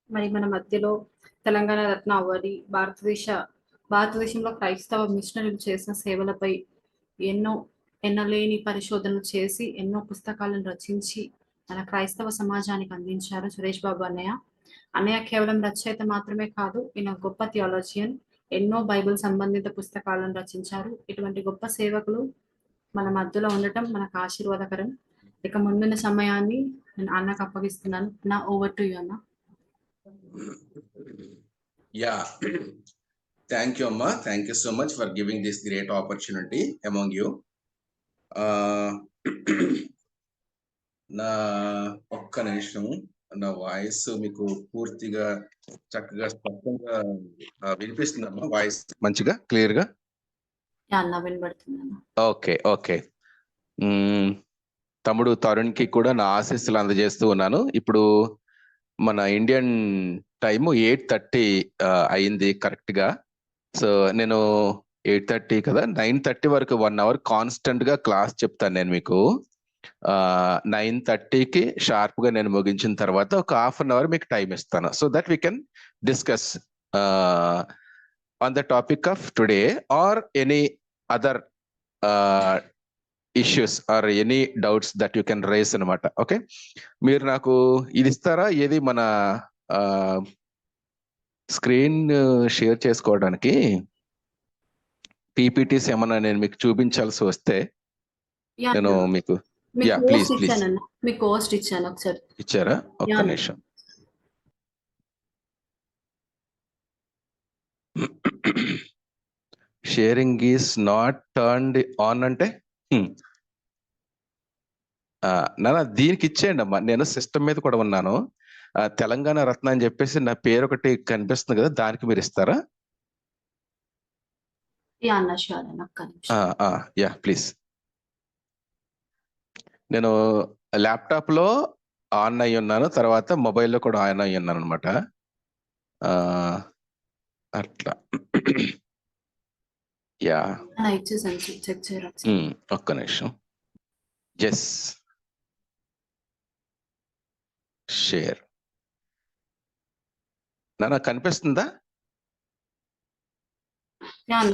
మరి మన మధ్యలో తెలంగాణ రత్న అవార్డు భారతదేశంలో క్రైస్తవ మిషనరీలు చేసిన సేవలపై ఎన్నో ఎన్నలేని పరిశోధనలు చేసి ఎన్నో పుస్తకాలను రచించి మన క్రైస్తవ సమాజానికి అందించారు సురేష్ బాబు అన్నయ్య. అన్నయ్య కేవలం రచయిత మాత్రమే కాదు, ఈయన గొప్ప థియాలజియన్. ఎన్నో బైబిల్ సంబంధిత పుస్తకాలను రచించారు. ఇటువంటి గొప్ప సేవకులు మన మధ్యలో ఉండటం మనకు ఆశీర్వాదకరం. ఇక ముందున్న సమయాన్ని నేను అన్నకు అప్పగిస్తున్నాను. నా ఓవర్ టు యూ అన్న. Yeah. Thank you, Amma. Thank you so much for giving this great opportunity among you. నా ఒక్క నిమిషం, నా వాయిస్ మీకు పూర్తిగా చక్కగా స్పష్టంగా వినిపిస్తుందమ్మా? వాయిస్ మంచిగా క్లియర్ గా వినబడుతుంది? Okay okay. తమ్ముడు తరుణ్ కి కూడా నా ఆశీస్సులు అందజేస్తూ ఉన్నాను. ఇప్పుడు మన ఇండియన్ టైము 8:30 అయింది కరెక్ట్ గా. సో నేను 8:30 కదా, 9:30 వరకు 1 అవర్ కాన్స్టెంట్ గా క్లాస్ చెప్తాను నేను మీకు. 9:30కి షార్ప్ గా నేను ముగించిన తర్వాత ఒక ½ అన్ అవర్ మీకు టైం ఇస్తాను. So that we can discuss on the topic of today or any other issues or any doubts that you can raise అనమాట. ఓకే, మీరు నాకు ఇది ఇస్తారా, ఏది మన స్క్రీన్ షేర్ చేసుకోవడానికి పీపీటీస్ ఏమన్నా నేను మీకు చూపించాల్సి వస్తే నేను మీకు ప్లీజ్ ఇచ్చారా? ఒక్క నిమిషం. Sharing is not turned on అంటే నాన్న దీనికి ఇచ్చేయండి అమ్మా. నేను సిస్టమ్ మీద కూడా ఉన్నాను. తెలంగాణ రత్న అని చెప్పేసి నా పేరు ఒకటి కనిపిస్తుంది కదా, దానికి మీరు ఇస్తారా? Yeah please. నేను ల్యాప్టాప్ లో ఆన్ అయ్యి ఉన్నాను, తర్వాత మొబైల్లో కూడా ఆన్ అయ్యి ఉన్నాను అనమాట. అట్లా యా ఒక్క నిమిషం. ఎస్, షేర్ నాన్న కనిపిస్తుందా?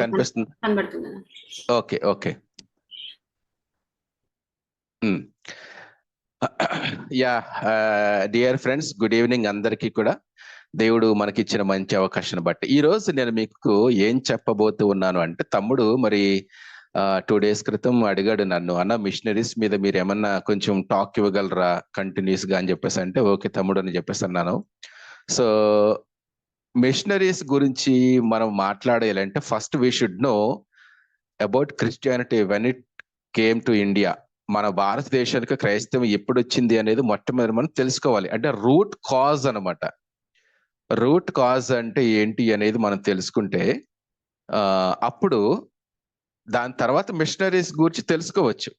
కనిపిస్తుంది. Okay okay. Yeah dear friends, good evening అందరికీ కూడా. దేవుడు మనకిచ్చిన మంచి అవకాశాన్ని బట్టి ఈ రోజు నేను మీకు ఏం చెప్పబోతూ ఉన్నాను అంటే, తమ్ముడు మరి 2 days క్రితం అడిగాడు నన్ను, అన్న మిషనరీస్ మీద మీరు ఏమన్నా కొంచెం టాక్ ఇవ్వగలరా కంటిన్యూస్ గా అని చెప్పేసి అంటే, ఓకే తమ్ముడు అని చెప్పేసి అన్నాను. సో మిషనరీస్ గురించి మనం మాట్లాడాలంటే first we should know about Christianity when it came to India. మన భారతదేశానికి క్రైస్తవం ఎప్పుడు వచ్చింది అనేది మొట్టమొదటి మనం తెలుసుకోవాలి. అంటే రూట్ కాజ్ అనమాట. రూట్ కాజ్ అంటే ఏంటి అనేది మనం తెలుసుకుంటే అప్పుడు దాని తర్వాత మిషనరీస్ గురించి తెలుసుకోవచ్చు.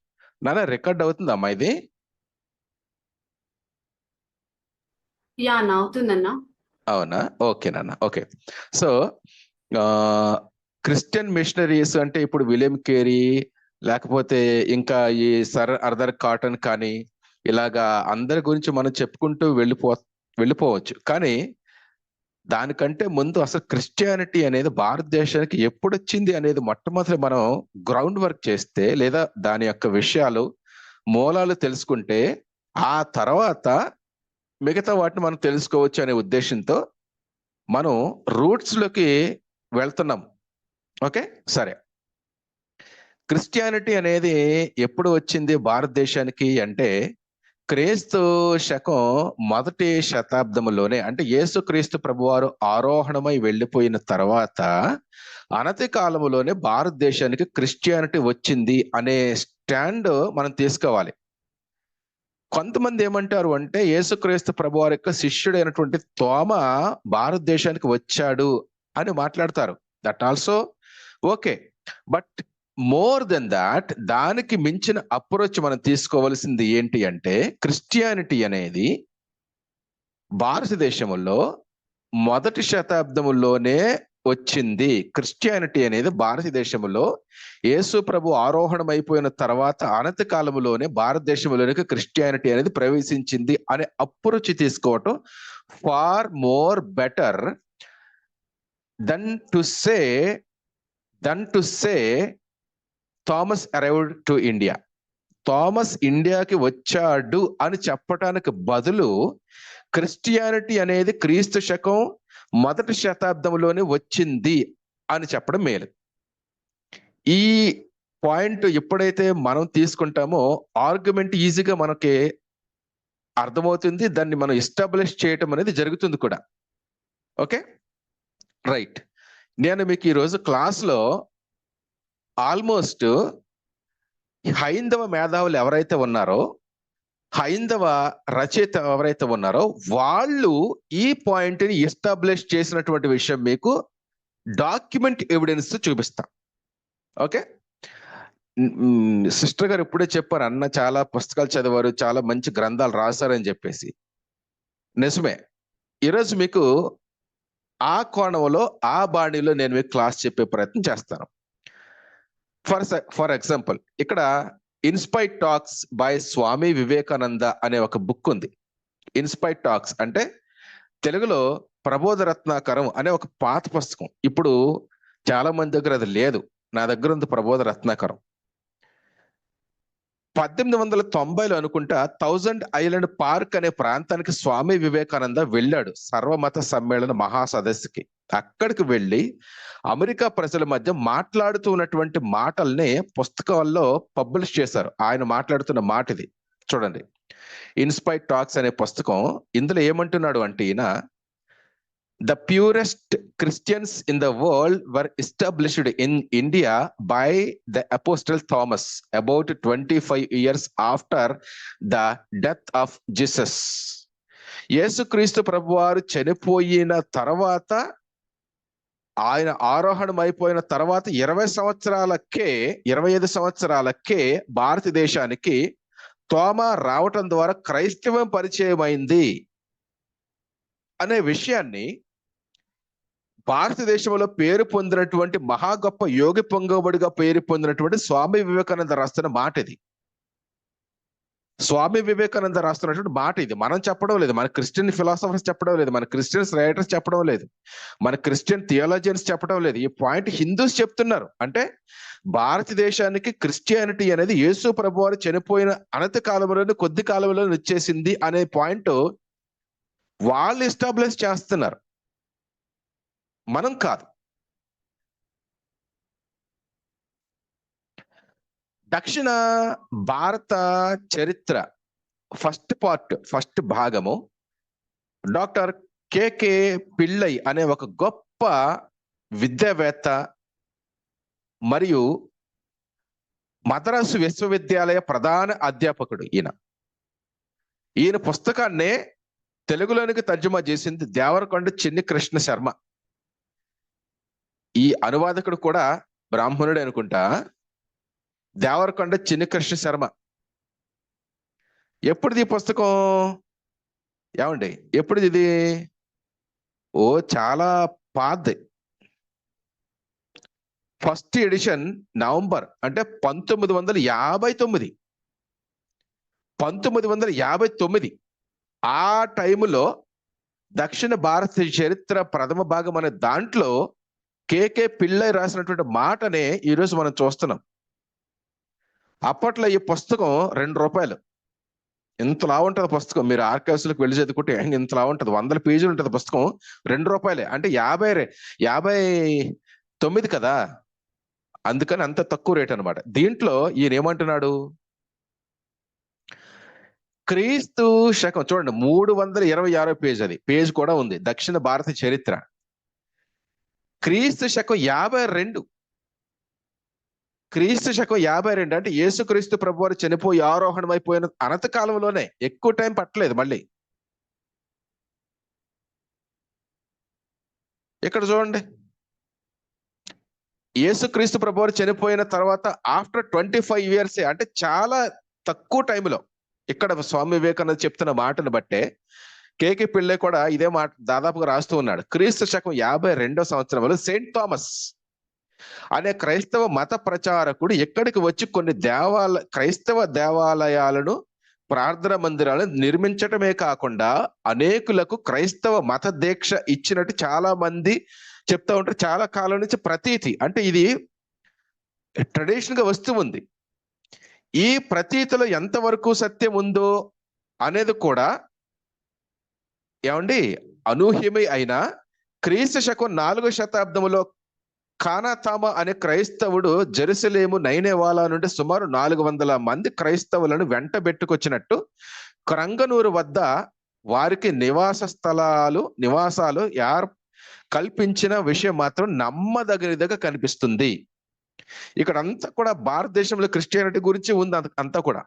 నాన్న రికార్డ్ అవుతుందమ్మా ఇది? అవునా? ఓకే నాన్న. ఓకే. సో క్రిస్టియన్ మిషనరీస్ అంటే ఇప్పుడు విలియం కేరీ, లేకపోతే ఇంకా ఈ సర్ ఆర్థర్ కాటన్ కానీ ఇలాగా అందరి గురించి మనం చెప్పుకుంటూ వెళ్ళిపోవచ్చు. కానీ దానికంటే ముందు అసలు క్రిస్టియానిటీ అనేది భారతదేశానికి ఎప్పుడు వచ్చింది అనేది మొట్టమొదటి మనం గ్రౌండ్ వర్క్ చేస్తే, లేదా దాని యొక్క విషయాలు మూలాలు తెలుసుకుంటే ఆ తర్వాత మిగతా వాటిని మనం తెలుసుకోవచ్చు అనే ఉద్దేశంతో మనం రూట్స్ లోకి వెళ్తున్నాం. ఓకే సరే, క్రిస్టియానిటీ అనేది ఎప్పుడు వచ్చింది భారతదేశానికి అంటే క్రీస్తు శకం 1వ శతాబ్దంలోనే, అంటే యేసుక్రీస్తు ప్రభువారు ఆరోహణమై వెళ్ళిపోయిన తర్వాత అనతి కాలంలోనే భారతదేశానికి క్రిస్టియానిటీ వచ్చింది అనే స్టాండ్ మనం తీసుకోవాలి. కొంతమంది ఏమంటారు అంటే యేసుక్రీస్తు ప్రభువారి యొక్క శిష్యుడైనటువంటి తోమ భారతదేశానికి వచ్చాడు అని మాట్లాడతారు. That also okay, but more than that, దానికి మించిన అప్రోచ్ మనం తీసుకోవాల్సింది ఏంటి అంటే క్రిస్టియానిటీ అనేది భారతదేశంలో 1వ శతాబ్దంలోనే వచ్చింది. క్రిస్టియానిటీ అనేది భారతదేశంలో యేసు ప్రభు ఆరోహణం అయిపోయిన తర్వాత అనతి కాలంలోనే భారతదేశంలోనికి క్రిస్టియానిటీ అనేది ప్రవేశించింది అనే అప్రోచ్ తీసుకోవటం far more better than to say Thomas arrived to India. Thomas ఇండియాకి వచ్చాడు అని చెప్పటానికి బదులు క్రిస్టియానిటీ అనేది క్రీస్తు శకం 1వ శతాబ్దంలోనే వచ్చింది అని చెప్పడం మేలు. ఈ పాయింట్ ఎప్పుడైతే మనం తీసుకుంటామో ఆర్గ్యుమెంట్ ఈజీగా మనకి అర్థమవుతుంది, దాన్ని మనం ఎస్టాబ్లిష్ చేయటం అనేది జరుగుతుంది కూడా. Okay, right. నేను మీకు ఈరోజు క్లాస్లో ఆల్మోస్ట్ హైందవ మేధావులు ఎవరైతే ఉన్నారో, హైందవ రచయిత ఎవరైతే ఉన్నారో వాళ్ళు ఈ పాయింట్ ని ఎస్టాబ్లిష్ చేసినటువంటి విషయం మీకు డాక్యుమెంట్ ఎవిడెన్స్ చూపిస్తాం. ఓకే, సిస్టర్ గారు ఇప్పుడే చెప్పారు, అన్న చాలా పుస్తకాలు చదివారు, చాలా మంచి గ్రంథాలు రాశారని చెప్పేసి. నిజమే. ఈరోజు మీకు ఆ కోణంలో ఆ బాణీలో నేను మీకు క్లాస్ చెప్పే ప్రయత్నం చేస్తాను. ఫర్ ఎగ్జాంపుల్, ఇక్కడ inspired talks by Swami Vivekananda అనే ఒక బుక్ ఉంది. ఇన్స్పైర్డ్ టాక్స్ అంటే తెలుగులో ప్రబోధ రత్నాకరం అనే ఒక పాత పుస్తకం. ఇప్పుడు చాలా మంది దగ్గర అది లేదు, నా దగ్గర ఉంది ప్రబోధ రత్నాకరం. 1890లో అనుకుంటా 1000 ఐలాండ్ పార్క్ అనే ప్రాంతానికి స్వామి వివేకానంద వెళ్ళాడు సర్వమత సమ్మేళన మహాసదస్సుకి. అక్కడికి వెళ్ళి అమెరికా ప్రజల మధ్య మాట్లాడుతున్నటువంటి మాటల్ని పుస్తకాల్లో పబ్లిష్ చేశారు. ఆయన మాట్లాడుతున్న మాట ఇది చూడండి, ఇన్స్పైర్డ్ టాక్స్ అనే పుస్తకం. ఇందులో ఏమంటున్నాడు అంటే ఈయన, The purest Christians in the world were established in India by the Apostle Thomas about 25 years after the death of Jesus. యేసుక్రీస్తు ప్రభువారు చనిపోయిన తర్వాత, ఆయన ఆరోహణం అయిపోయిన తర్వాత 25 సంవత్సరాలకే భారతదేశానికి తోమా రావటం ద్వారా క్రైస్తవం పరిచయమైంది అనే విషయాన్ని భారతదేశంలో పేరు పొందినటువంటి మహా గొప్ప యోగి పొంగబడిగా పేరు పొందినటువంటి స్వామి వివేకానంద రాస్తున్న మాట ఇది. స్వామి వివేకానంద రాస్తున్నటువంటి మాట ఇది. మనం చెప్పడం లేదు, మన క్రిస్టియన్ ఫిలాసఫర్స్ చెప్పడం లేదు, మన క్రిస్టియన్స్ రైటర్స్ చెప్పడం లేదు, మన క్రిస్టియన్ థియాలజియన్స్ చెప్పడం లేదు. ఈ పాయింట్ హిందూస్ చెప్తున్నారు. అంటే భారతదేశానికి క్రిస్టియానిటీ అనేది యేసు ప్రభువారు చనిపోయిన అనతి కాలంలోనే కొద్ది కాలంలో వచ్చేసింది అనే పాయింట్ వాళ్ళు ఎస్టాబ్లిష్ చేస్తున్నారు, మనం కాదు. దక్షిణ భారత చరిత్ర ఫస్ట్ భాగము డాక్టర్ కె పిళ్ళై అనే ఒక గొప్ప విద్యావేత్త మరియు మద్రాసు విశ్వవిద్యాలయ ప్రధాన అధ్యాపకుడు. ఈయన పుస్తకాన్నే తెలుగులోనికి తర్జుమా చేసింది దేవరకొండ చిన్ని కృష్ణ శర్మ. ఈ అనువాదకుడు కూడా బ్రాహ్మణుడే అనుకుంటా, దేవరకొండ చిన్ని కృష్ణ శర్మ. ఎప్పుడుది ఈ పుస్తకం ఏమండి? ఎప్పుడుది ఇది? ఓ చాలా పాతది. ఫస్ట్ ఎడిషన్ నవంబర్ అంటే 1959. ఆ టైములో దక్షిణ భారత చరిత్ర ప్రథమ భాగం అనే దాంట్లో కె పిళ్ళై రాసినటువంటి మాటనే ఈరోజు మనం చూస్తున్నాం. అప్పట్లో ఈ పుస్తకం ₹2. ఇంతలా ఉంటుంది పుస్తకం. మీరు ఆర్కైవ్స్లకు వెళ్ళి చదువుకుంటే ఇంతలా ఉంటుంది, 100 పేజీలు ఉంటుంది పుస్తకం. ₹2 అంటే 59 కదా, అందుకని అంత తక్కువ రేట్ అనమాట. దీంట్లో ఈయన ఏమంటున్నాడు, క్రీస్తు శకం చూడండి 326 పేజ్, అది పేజ్ కూడా ఉంది, దక్షిణ భారత చరిత్ర. క్రీస్తు శకం 52, క్రీస్తు శకం 52 అంటే యేసుక్రీస్తు ప్రభువారు చనిపోయి ఆరోహణం అయిపోయిన అనంత కాలంలోనే, ఎక్కువ టైం పట్టలేదు. మళ్ళీ ఇక్కడ చూడండి, యేసుక్రీస్తు ప్రభువారు చనిపోయిన తర్వాత ఆఫ్టర్ 25 years, అంటే చాలా తక్కువ టైంలో. ఇక్కడ స్వామి వివేకానంద చెప్తున్న మాటను బట్టే కేకే పిళ్ళై కూడా ఇదే మాట దాదాపుగా రాస్తూ ఉన్నాడు. క్రీస్తు శకం 52వ సంవత్సరంలో సెయింట్ థామస్ అనే క్రైస్తవ మత ప్రచారకుడు ఎక్కడికి వచ్చి కొన్ని క్రైస్తవ దేవాలయాలను, ప్రార్థన మందిరాలను నిర్మించటమే కాకుండా అనేకులకు క్రైస్తవ మత దీక్ష ఇచ్చినట్టు చాలా మంది చెప్తా ఉంటారు. చాలా కాలం నుంచి ప్రతీతి, అంటే ఇది ట్రెడిషన్ గా వస్తూ ఉంది. ఈ ప్రతీతిలో ఎంతవరకు సత్యం ఉందో అనేది కూడా ఏమండి అనూహ్యమే అయినా, క్రీస్తు శకం 4వ శతాబ్దంలో కానాతామ అనే క్రైస్తవుడు జెరూసలేము నైనేవాలా నుండి సుమారు 400 మంది క్రైస్తవులను వెంటబెట్టుకొచ్చినట్టు క్రంగనూరు వద్ద వారికి నివాసాలు కల్పించిన విషయం మాత్రం నమ్మదగినదిగా కనిపిస్తుంది. ఇక్కడ అంతా కూడా భారతదేశంలో క్రిస్టియానిటీ గురించి ఉంది అంతా కూడా.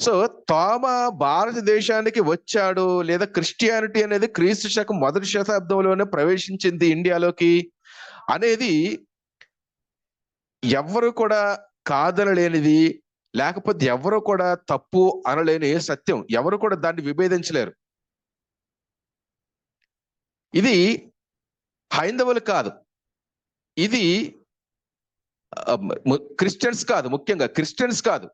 సో తోమ భారతదేశానికి వచ్చాడు, లేదా క్రిస్టియానిటీ అనేది క్రీస్తు శకం 1వ శతాబ్దంలోనే ప్రవేశించింది ఇండియాలోకి అనేది ఎవరు కూడా కాదనలేనిది, లేకపోతే ఎవరు కూడా తప్పు అనలేని సత్యం. ఎవరు కూడా దాన్ని విభేదించలేరు. ఇది హైందవులు కాదు, ఇది క్రిస్టియన్స్ కాదు, ముఖ్యంగా క్రిస్టియన్స్ కాదు,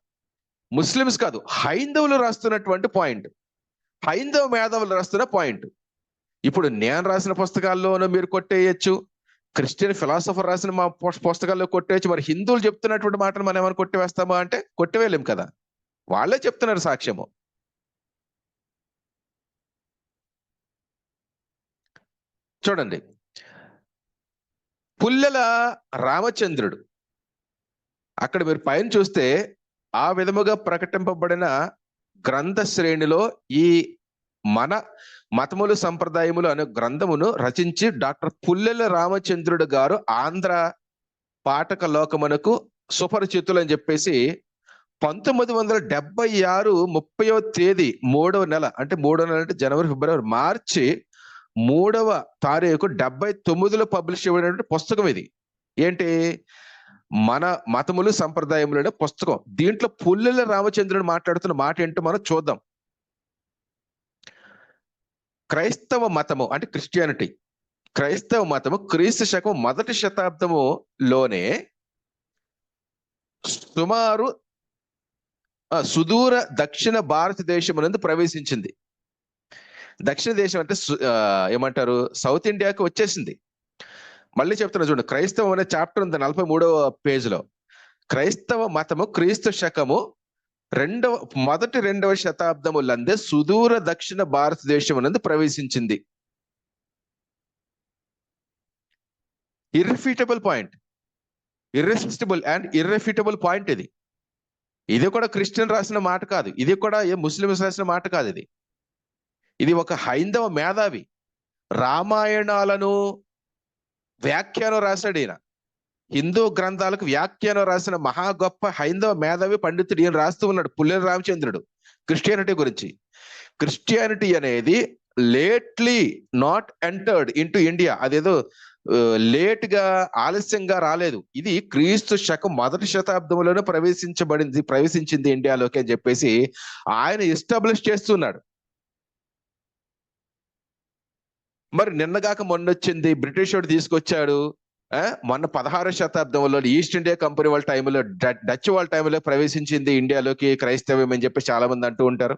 ముస్లిమ్స్ కాదు, హైందవులు రాస్తున్నటువంటి పాయింట్, హైందవ మేధావులు రాస్తున్న పాయింట్. ఇప్పుడు నేను రాసిన పుస్తకాల్లోనూ మీరు కొట్టేయచ్చు, క్రిస్టియన్ ఫిలాసఫర్ రాసిన మా పుస్తకాల్లో కొట్టేయచ్చు. మరి హిందువులు చెప్తున్నటువంటి మాటలు మనం ఏమైనా కొట్టివేస్తామా అంటే కొట్టివేయలేం కదా, వాళ్ళే చెప్తున్నారు సాక్ష్యము. చూడండి, పుల్లెల రామచంద్రుడు అక్కడ మీరు పైన చూస్తే ఆ విధముగా ప్రకటింపబడిన గ్రంథ శ్రేణిలో ఈ మన మతములు సంప్రదాయములు అనే గ్రంథమును రచించి డాక్టర్ పుల్లెల రామచంద్రుడు గారు ఆంధ్ర పాఠక లోకమునకు సుపరిచితులు అని చెప్పేసి 1976 30వ తేదీ 3వ నెల, అంటే 3వ నెల అంటే జనవరి, ఫిబ్రవరి, మార్చి 3వ తారీఖు 79లో పబ్లిష్ చేయబడినటువంటి పుస్తకం ఇది. ఏంటి? మన మతములు సంప్రదాయములు అనే పుస్తకం. దీంట్లో పుల్లెల రామచంద్రుడు మాట్లాడుతున్న మాట ఏంటో మనం చూద్దాం. క్రైస్తవ మతము అంటే క్రిస్టియానిటీ, క్రైస్తవ మతము క్రీస్తు శకం 1వ శతాబ్దములోనే సుమారు సుదూర దక్షిణ భారతదేశమునందు ప్రవేశించింది. దక్షిణ దేశం అంటే ఏమంటారు, సౌత్ ఇండియాకి వచ్చేసింది. మళ్ళీ చెప్తున్నా చూడండి, క్రైస్తవం అనే చాప్టర్ ఉంది 43వ పేజీలో. క్రైస్తవ మతము క్రీస్తు శకము 1-2వ శతాబ్దములందే సుదూర దక్షిణ భారతదేశం నందు ప్రవేశించింది. ఇర్రిఫ్యూటబుల్ point, irresistible and irrefutable point ఇది. ఇది కూడా క్రిస్టియన్ రాసిన మాట కాదు, ఇది కూడా ఏ ముస్లిమ్స్ రాసిన మాట కాదు. ఇది ఒక హైందవ మేధావి రామాయణాలను వ్యాఖ్యానం రాశాడు. ఈయన హిందూ గ్రంథాలకు వ్యాఖ్యానం రాసిన మహా గొప్ప హైందవ మేధావి పండితుడు ఈయన రాస్తూ ఉన్నాడు, పుల్లెల రామచంద్రుడు, క్రిస్టియానిటీ గురించి. క్రిస్టియానిటీ అనేది lately not entered into India, అదేదో లేట్ గా ఆలస్యంగా రాలేదు. ఇది క్రీస్తు శకం 1వ శతాబ్దంలోనే ప్రవేశించింది ఇండియాలోకి అని చెప్పేసి ఆయన ఎస్టాబ్లిష్ చేస్తున్నాడు. మరి నిన్నగాక మొన్న వచ్చింది, బ్రిటిష్ వాడు తీసుకొచ్చాడు. మొన్న 16వ శతాబ్దంలో ఈస్ట్ ఇండియా కంపెనీ వాళ్ళ టైంలో, డచ్ వాళ్ళ టైంలో ప్రవేశించింది ఇండియాలోకి క్రైస్తవ్యం అని చెప్పి చాలా మంది అంటూ ఉంటారు.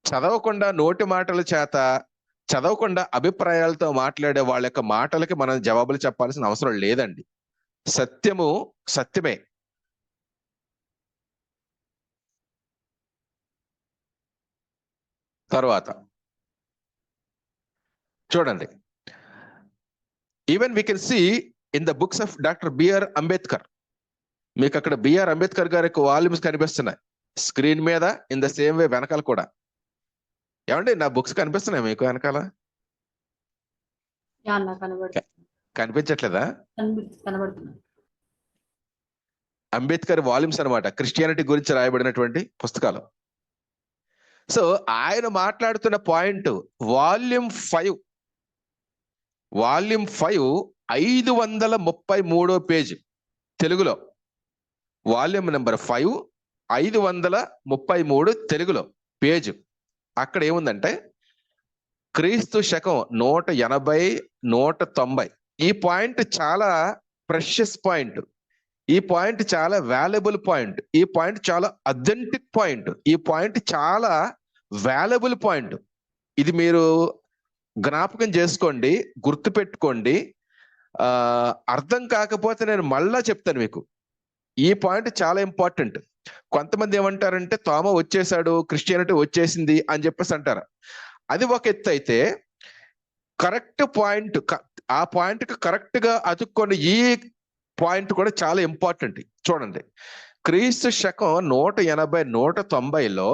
చదవకుండా నోటి మాటల చేత, చదవకుండా అభిప్రాయాలతో మాట్లాడే వాళ్ళ యొక్క మాటలకి మనం జవాబులు చెప్పాల్సిన అవసరం లేదండి. సత్యము సత్యమే. తర్వాత చూడండి, even we can see in the books of doctor B R Ambedkar. మీకు అక్కడ బిఆర్ అంబేద్కర్ గారి యొక్క వాల్యూమ్స్ కనిపిస్తున్నాయి స్క్రీన్ మీద, ఇన్ ద సేమ్ వే వెనకాల కూడా. ఏమండి నా బుక్స్ కనిపిస్తున్నాయి మీకు వెనకాల? కనిపించట్లేదా? అంబేద్కర్ వాల్యూమ్స్ అన్నమాట, క్రిస్టియానిటీ గురించి రాయబడినటువంటి పుస్తకాలు. సో ఆయన మాట్లాడుతున్న పాయింట్ వాల్యూమ్ 5 533వ పేజీ తెలుగులో, వాల్యూమ్ నెంబర్ 5 533 తెలుగులో పేజు. అక్కడ ఏముందంటే క్రీస్తు శకం 180, 190. ఈ పాయింట్ చాలా ప్రెషియస్ పాయింట్. ఈ పాయింట్ చాలా వాల్యుబుల్ పాయింట్. ఈ పాయింట్ చాలా అథెంటిక్ పాయింట్. ఈ పాయింట్ చాలా వాల్యుబుల్ పాయింట్. ఇది మీరు జ్ఞాపకం చేసుకోండి, గుర్తు పెట్టుకోండి. అర్థం కాకపోతే నేను మళ్ళా చెప్తాను మీకు. ఈ పాయింట్ చాలా ఇంపార్టెంట్. కొంతమంది ఏమంటారంటే తోమ వచ్చేసాడు, క్రిస్టియానిటీ వచ్చేసింది అని చెప్పేసి అంటారు. అది ఒక ఎత్తు అయితే, కరెక్ట్ పాయింట్, ఆ పాయింట్ కి కరెక్ట్ గా అతుక్కొని ఈ పాయింట్ కూడా చాలా ఇంపార్టెంట్. చూడండి, క్రీస్తు శకం 180, 190లో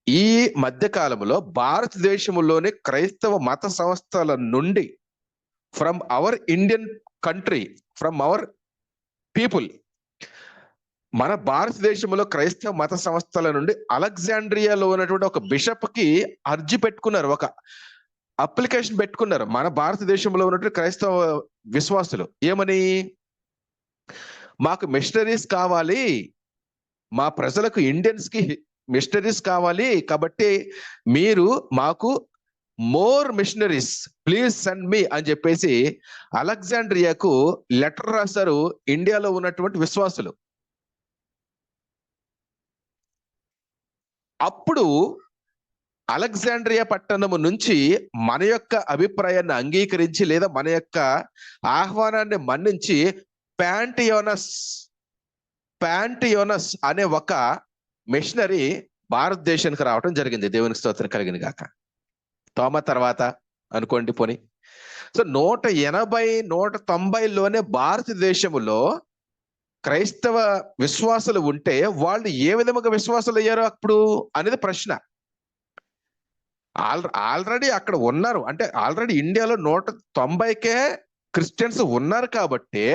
ఈ మధ్య కాలంలో భారతదేశంలోని క్రైస్తవ మత సంస్థల నుండి, from our Indian country, from our people, మన భారతదేశంలో క్రైస్తవ మత సంస్థల నుండి అలెగ్జాండ్రియాలో ఉన్నటువంటి ఒక బిషప్ కి అర్జీ పెట్టుకున్నారు, ఒక అప్లికేషన్ పెట్టుకున్నారు మన భారతదేశంలో ఉన్నటువంటి క్రైస్తవ విశ్వాసులు. ఏమని? మాకు మిషనరీస్ కావాలి, మా ప్రజలకు, ఇండియన్స్ కి మిషనరీస్ కావాలి, కాబట్టి మీరు మాకు more missionaries please send me అని చెప్పేసి అలెగ్జాండ్రియాకు లెటర్ రాశారు ఇండియాలో ఉన్నటువంటి విశ్వాసులు. అప్పుడు అలెగ్జాండ్రియా పట్టణము నుంచి మన యొక్క అభిప్రాయాన్ని అంగీకరించి లేదా మన యొక్క ఆహ్వానాన్ని మన్నించి ప్యాంటియోనస్ అనే ఒక మిషనరీ భారతదేశానికి రావటం జరిగింది. దేవునికి స్తోత్రం కలిగిన గాక. తోమ తర్వాత అనుకోండి పోని. సో 180, 190లోనే భారతదేశంలో క్రైస్తవ విశ్వాసులు ఉంటే వాళ్ళు ఏ విధముగా విశ్వాసులు అయ్యారు అప్పుడు అనేది ప్రశ్న. ఆల్రెడీ అక్కడ ఉన్నారు, అంటే ఆల్రెడీ ఇండియాలో 190కే క్రిస్టియన్స్ ఉన్నారు కాబట్టి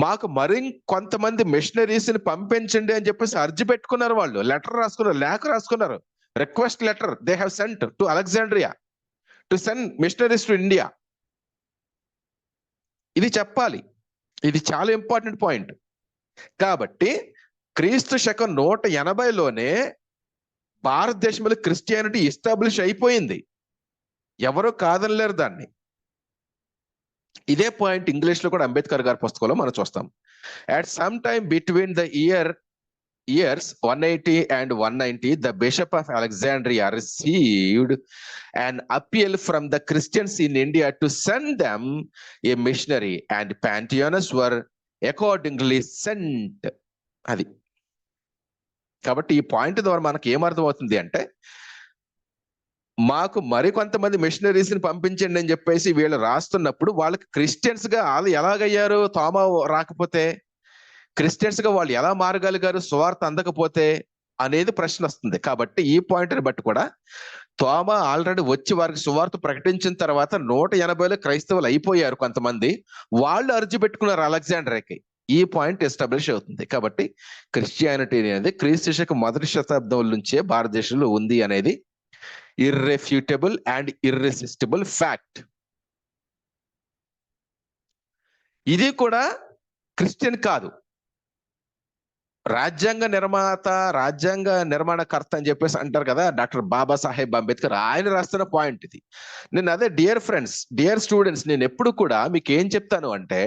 మాకు మరి కొంతమంది మిషనరీస్ ని పంపించండి అని చెప్పేసి అర్జీ పెట్టుకున్నారు. వాళ్ళు లెటర్ రాసుకున్నారు, లేఖ రాసుకున్నారు, request letter they have sent to Alexandria to send missionaries to India. ఇది చెప్పాలి, ఇది చాలా ఇంపార్టెంట్ పాయింట్. కాబట్టి క్రీస్తు శకం 180లోనే భారతదేశంలో క్రిస్టియానిటీ ఎస్టాబ్లిష్ అయిపోయింది, ఎవరు కాదనలేరు దాన్ని. ఇదే పాయింట్ ఇంగ్లీష్ లో కూడా అంబేద్కర్ గారి పుస్తకంలో మనం చూస్తాం. At some time between the years 180 and 190 the bishop of Alexandria received an appeal from the Christians in India to send them a missionary and Pantiones were accordingly sent. అది కాబట్టి ఈ point ద్వారా మనకి ఏమర్థం అవుతుంది అంటే, మాకు మరి కొంతమంది మిషనరీస్ ని పంపించండి అని చెప్పేసి వీళ్ళు రాస్తున్నప్పుడు వాళ్ళకి క్రిస్టియన్స్ గా వాళ్ళు ఎలాగయ్యారు? తోమ రాకపోతే క్రిస్టియన్స్ గా వాళ్ళు ఎలా మారగలిగారు సువార్త అందకపోతే అనేది ప్రశ్న వస్తుంది. కాబట్టి ఈ పాయింట్ ని బట్టి కూడా తోమ ఆల్రెడీ వచ్చి వారికి సువార్త ప్రకటించిన తర్వాత 180లో క్రైస్తవులు అయిపోయారు కొంతమంది, వాళ్ళు అర్జీ పెట్టుకున్నారు అలెగ్జాండ్రియాకి. ఈ పాయింట్ ఎస్టాబ్లిష్ అవుతుంది. కాబట్టి క్రిస్టియానిటీ అనేది క్రీస్తు శకం 1వ శతాబ్దం నుంచే భారతదేశంలో ఉంది అనేది ఇర్రెఫ్యూటబుల్ అండ్ ఇర్రెసిస్టిబుల్ ఫ్యాక్ట్. ఇది కూడా క్రిస్టియన్ కాదు, రాజ్యాంగ నిర్మాణకర్త అని చెప్పేసి అంటారు కదా డాక్టర్ బాబాసాహెబ్ అంబేద్కర్, ఆయన రాస్తున్న పాయింట్ ఇది. నేను అదే డియర్ ఫ్రెండ్స్, డియర్ స్టూడెంట్స్, నేను ఎప్పుడు కూడా మీకు ఏం చెప్తాను అంటే,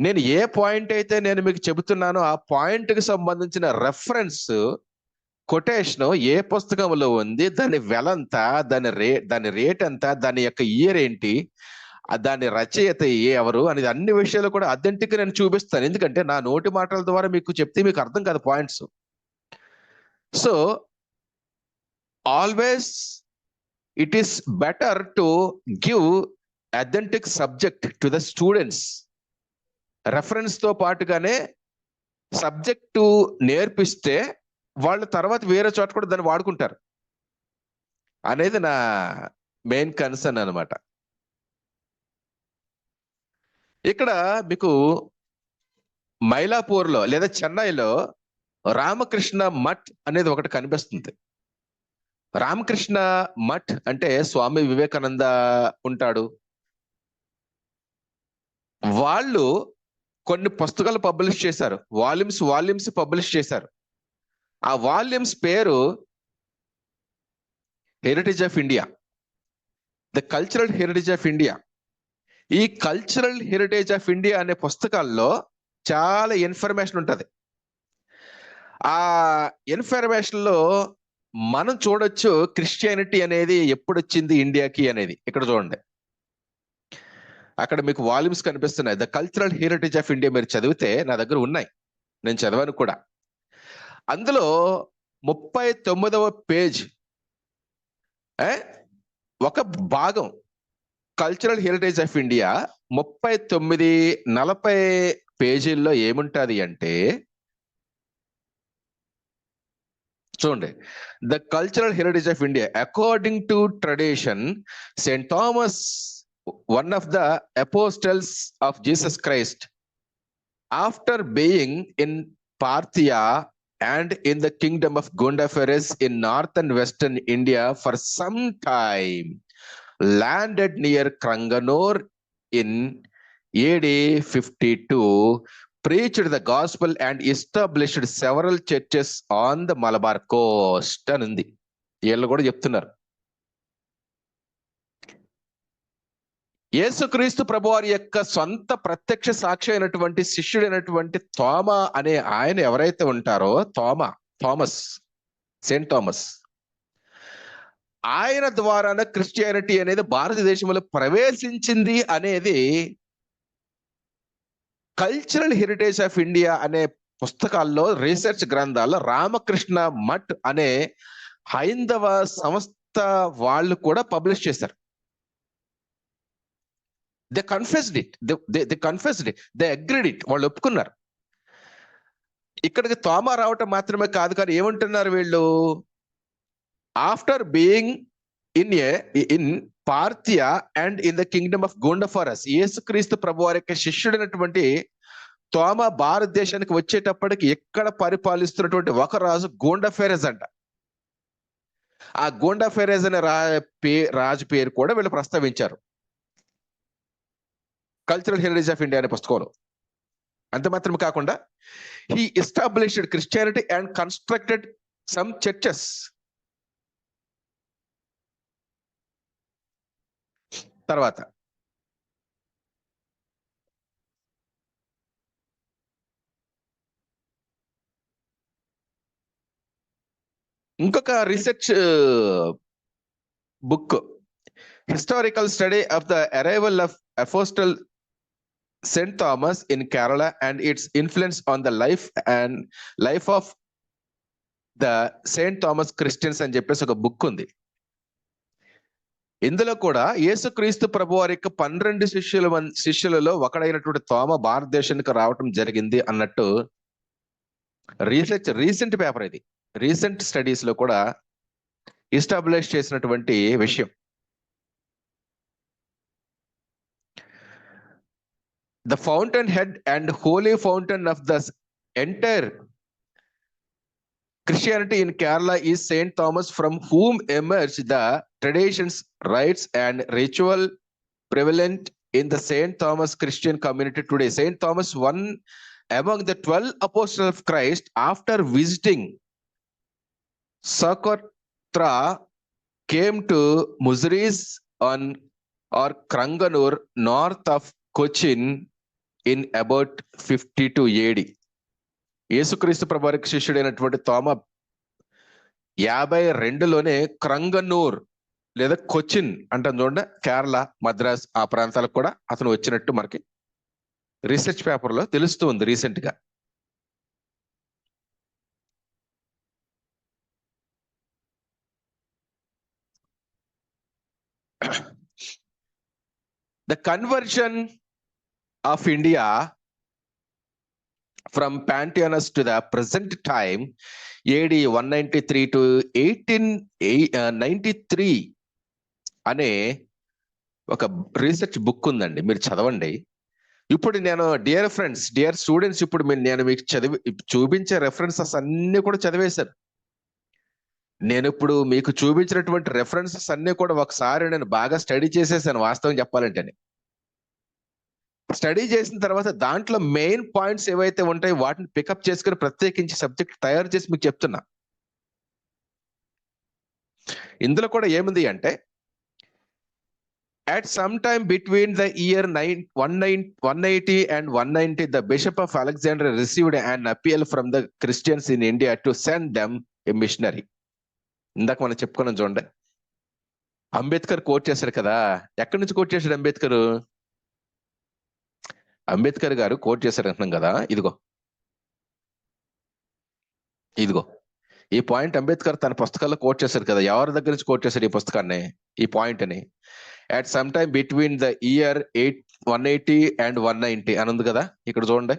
నేను ఏ పాయింట్ అయితే నేను మీకు చెబుతున్నానో ఆ పాయింట్ కి సంబంధించిన రెఫరెన్స్ కొటేషన్ ఏ పుస్తకంలో ఉంది, దాని వెల ఎంత, దాని రేట్ ఎంత, దాని యొక్క ఇయర్ ఏంటి, దాని రచయిత ఎవరు అనేది అన్ని విషయాలు కూడా అథెంటిక్ నేను చూపిస్తాను. ఎందుకంటే నా నోటి మాటల ద్వారా మీకు చెప్తే మీకు అర్థం కాదు points. So always it is better to give authentic subject to the students. Reference తో పాటుగానే సబ్జెక్టు నేర్పిస్తే వాళ్ళు తర్వాత వేరే చోట కూడా దాన్ని వాడుకుంటారు అనేది నా మెయిన్ కన్సర్న్ అనమాట. ఇక్కడ మీకు మైలాపూర్లో లేదా చెన్నైలో రామకృష్ణ మఠ్ అనేది ఒకటి కనిపిస్తుంది. రామకృష్ణ మఠ్ అంటే స్వామి వివేకానంద ఉంటాడు. వాళ్ళు కొన్ని పుస్తకాలు పబ్లిష్ చేశారు, వాల్యూమ్స్ పబ్లిష్ చేశారు. ఆ వాల్యూమ్స్ పేరు heritage of India, the cultural heritage of India. ఈ కల్చరల్ హెరిటేజ్ ఆఫ్ ఇండియా అనే పుస్తకాల్లో చాలా ఇన్ఫర్మేషన్ ఉంటుంది. ఆ ఇన్ఫర్మేషన్ లో మనం చూడొచ్చు క్రిస్టియానిటీ అనేది ఎప్పుడు వచ్చింది ఇండియాకి అనేది. ఇక్కడ చూడండి, అక్కడ మీకు వాల్యూమ్స్ కనిపిస్తున్నాయి. The cultural heritage of India మీరు చదివితే, నా దగ్గర ఉన్నాయి, నేను చదివాను కూడా. అందులో 39వ పేజ్ ఒక భాగం కల్చరల్ హెరిటేజ్ ఆఫ్ ఇండియా 39-40 పేజీల్లో ఏముంటది అంటే, చూడండి, the cultural heritage of India according to tradition, Saint Thomas, one of the apostles of Jesus Christ, after being in Parthia and in the kingdom of Gondophares in north and western India for some time, landed near Kranganur in AD 52, preached the gospel and established several churches on the Malabar coast అని ఉంది. వీళ్ళు కూడా చెప్తున్నారు, యేసుక్రీస్తు ప్రభువారి యొక్క సొంత ప్రత్యక్ష సాక్షి అయినటువంటి శిష్యుడైనటువంటి తోమా అనే ఆయన ఎవరైతే ఉంటారో, థామస్, సెయింట్ థామస్, ఆయన ద్వారానే క్రిస్టియానిటీ అనేది భారతదేశంలో ప్రవేశించింది అనేది కల్చరల్ హెరిటేజ్ ఆఫ్ ఇండియా అనే పుస్తకాల్లో, రీసెర్చ్ గ్రంథాల్లో రామకృష్ణ మఠ్ అనే హైందవ సంస్థ వాళ్ళు కూడా పబ్లిష్ చేశారు. They confessed it, they agreed it, వాళ్ళు ఒప్పుకున్నారు. ఇక్కడికి తోమా రావటం మాత్రమే కాదు, కానీ ఏమంటున్నారు వీళ్ళు, after being in Parthia and in the kingdom of Gondophares, యేసుక్రీస్తు ప్రభువారి యొక్క శిష్యుడైనటువంటి తోమా భారతదేశానికి వచ్చేటప్పటికి ఎక్కడ పరిపాలిస్తున్నటువంటి ఒక రాజు గోండఫెరెస్ అంట. ఆ గోండఫెరెస్ అనే రాజు పేరు కూడా వీళ్ళు ప్రస్తావించారు కల్చరల్ హెరిటేజ్ ఆఫ్ ఇండియా అనే పుస్తకంలో. అంత మాత్రమే కాకుండా, he established Christianity and constructed some churches. తర్వాత ఇంకొక research book, historical study of the arrival of apostle St. Thomas in Kerala and its influence on the life of the St. Thomas Christians అని చెప్పేసి ఒక book ఉంది. ఇందులో కూడా యేసుక్రీస్తు ప్రభువారి యొక్క 12 శిష్యులలో ఒకడైనటువంటి తోమా భారతదేశానికి రావటం జరిగింది అన్నట్టు రీసెంట్ పేపర్, ఇది రీసెంట్ స్టడీస్ లో కూడా ఎస్టాబ్లిష్ చేసినటువంటి విషయం. The fountainhead and holy fountain of the entire Christianity in Kerala is Saint Thomas, from whom emerged the traditions, rites, and ritual prevalent in the Saint Thomas Christian community today. Saint Thomas, one among the 12 apostles of Christ, after visiting Sokotra, came to Muziris or Kranganur, north of Cochin, in about 52 AD. యేసుక్రీస్తు ప్రభువారికి శిష్యుడైనటువంటి తోమా 52లోనే క్రంగనూర్ లేదా కొచ్చిన్ అంటాం చూడండి, కేరళ, మద్రాస్ ఆ ప్రాంతాలకు కూడా అతను వచ్చినట్టు మనకి రీసెర్చ్ పేపర్ లో తెలుస్తూ ఉంది రీసెంట్ గా. The conversion of India from Panthianus to the present time, AD 193 to 1893 అనే ఒక రీసెర్చ్ బుక్ ఉందండి, మీరు చదవండి. ఇప్పుడు నేను డియర్ ఫ్రెండ్స్, డియర్ స్టూడెంట్స్, ఇప్పుడు నేను మీకు చూపించే రెఫరెన్సెస్ అన్ని కూడా చదివేశాను. నేను ఇప్పుడు మీకు చూపించినటువంటి రెఫరెన్సెస్ అన్ని కూడా ఒకసారి నేను బాగా స్టడీ చేసేసాను వాస్తవం చెప్పాలంటే. స్టడీ చేసిన తర్వాత దాంట్లో మెయిన్ పాయింట్స్ ఏవైతే ఉంటాయో వాటిని పికప్ చేసుకుని ప్రత్యేకించి సబ్జెక్ట్ తయారు చేసి మీకు చెప్తున్నా. ఇందులో కూడా ఏముంది అంటే, at some time between the year 180 and 190, the Bishop of Alexandria received an appeal from the Christians in India to send them a missionary. ఇందాక మనం చెప్పుకున్నాం చూడండి, అంబేద్కర్ కోట్ చేశారు కదా. ఎక్కడి నుంచి కోట్ చేశాడు అంబేద్కర్? అంబేద్కర్ గారు కోట్ చేశారు అంటున్నాం కదా. ఇదిగో ఈ పాయింట్ అంబేద్కర్ తన పుస్తకాల్లో కోట్ చేశారు కదా. ఎవరి దగ్గర నుంచి కోట్ చేశారు ఈ పుస్తకాన్ని, ఈ పాయింట్ అని? at some time between the year 180 and 190 అని ఉంది కదా. ఇక్కడ చూడండి,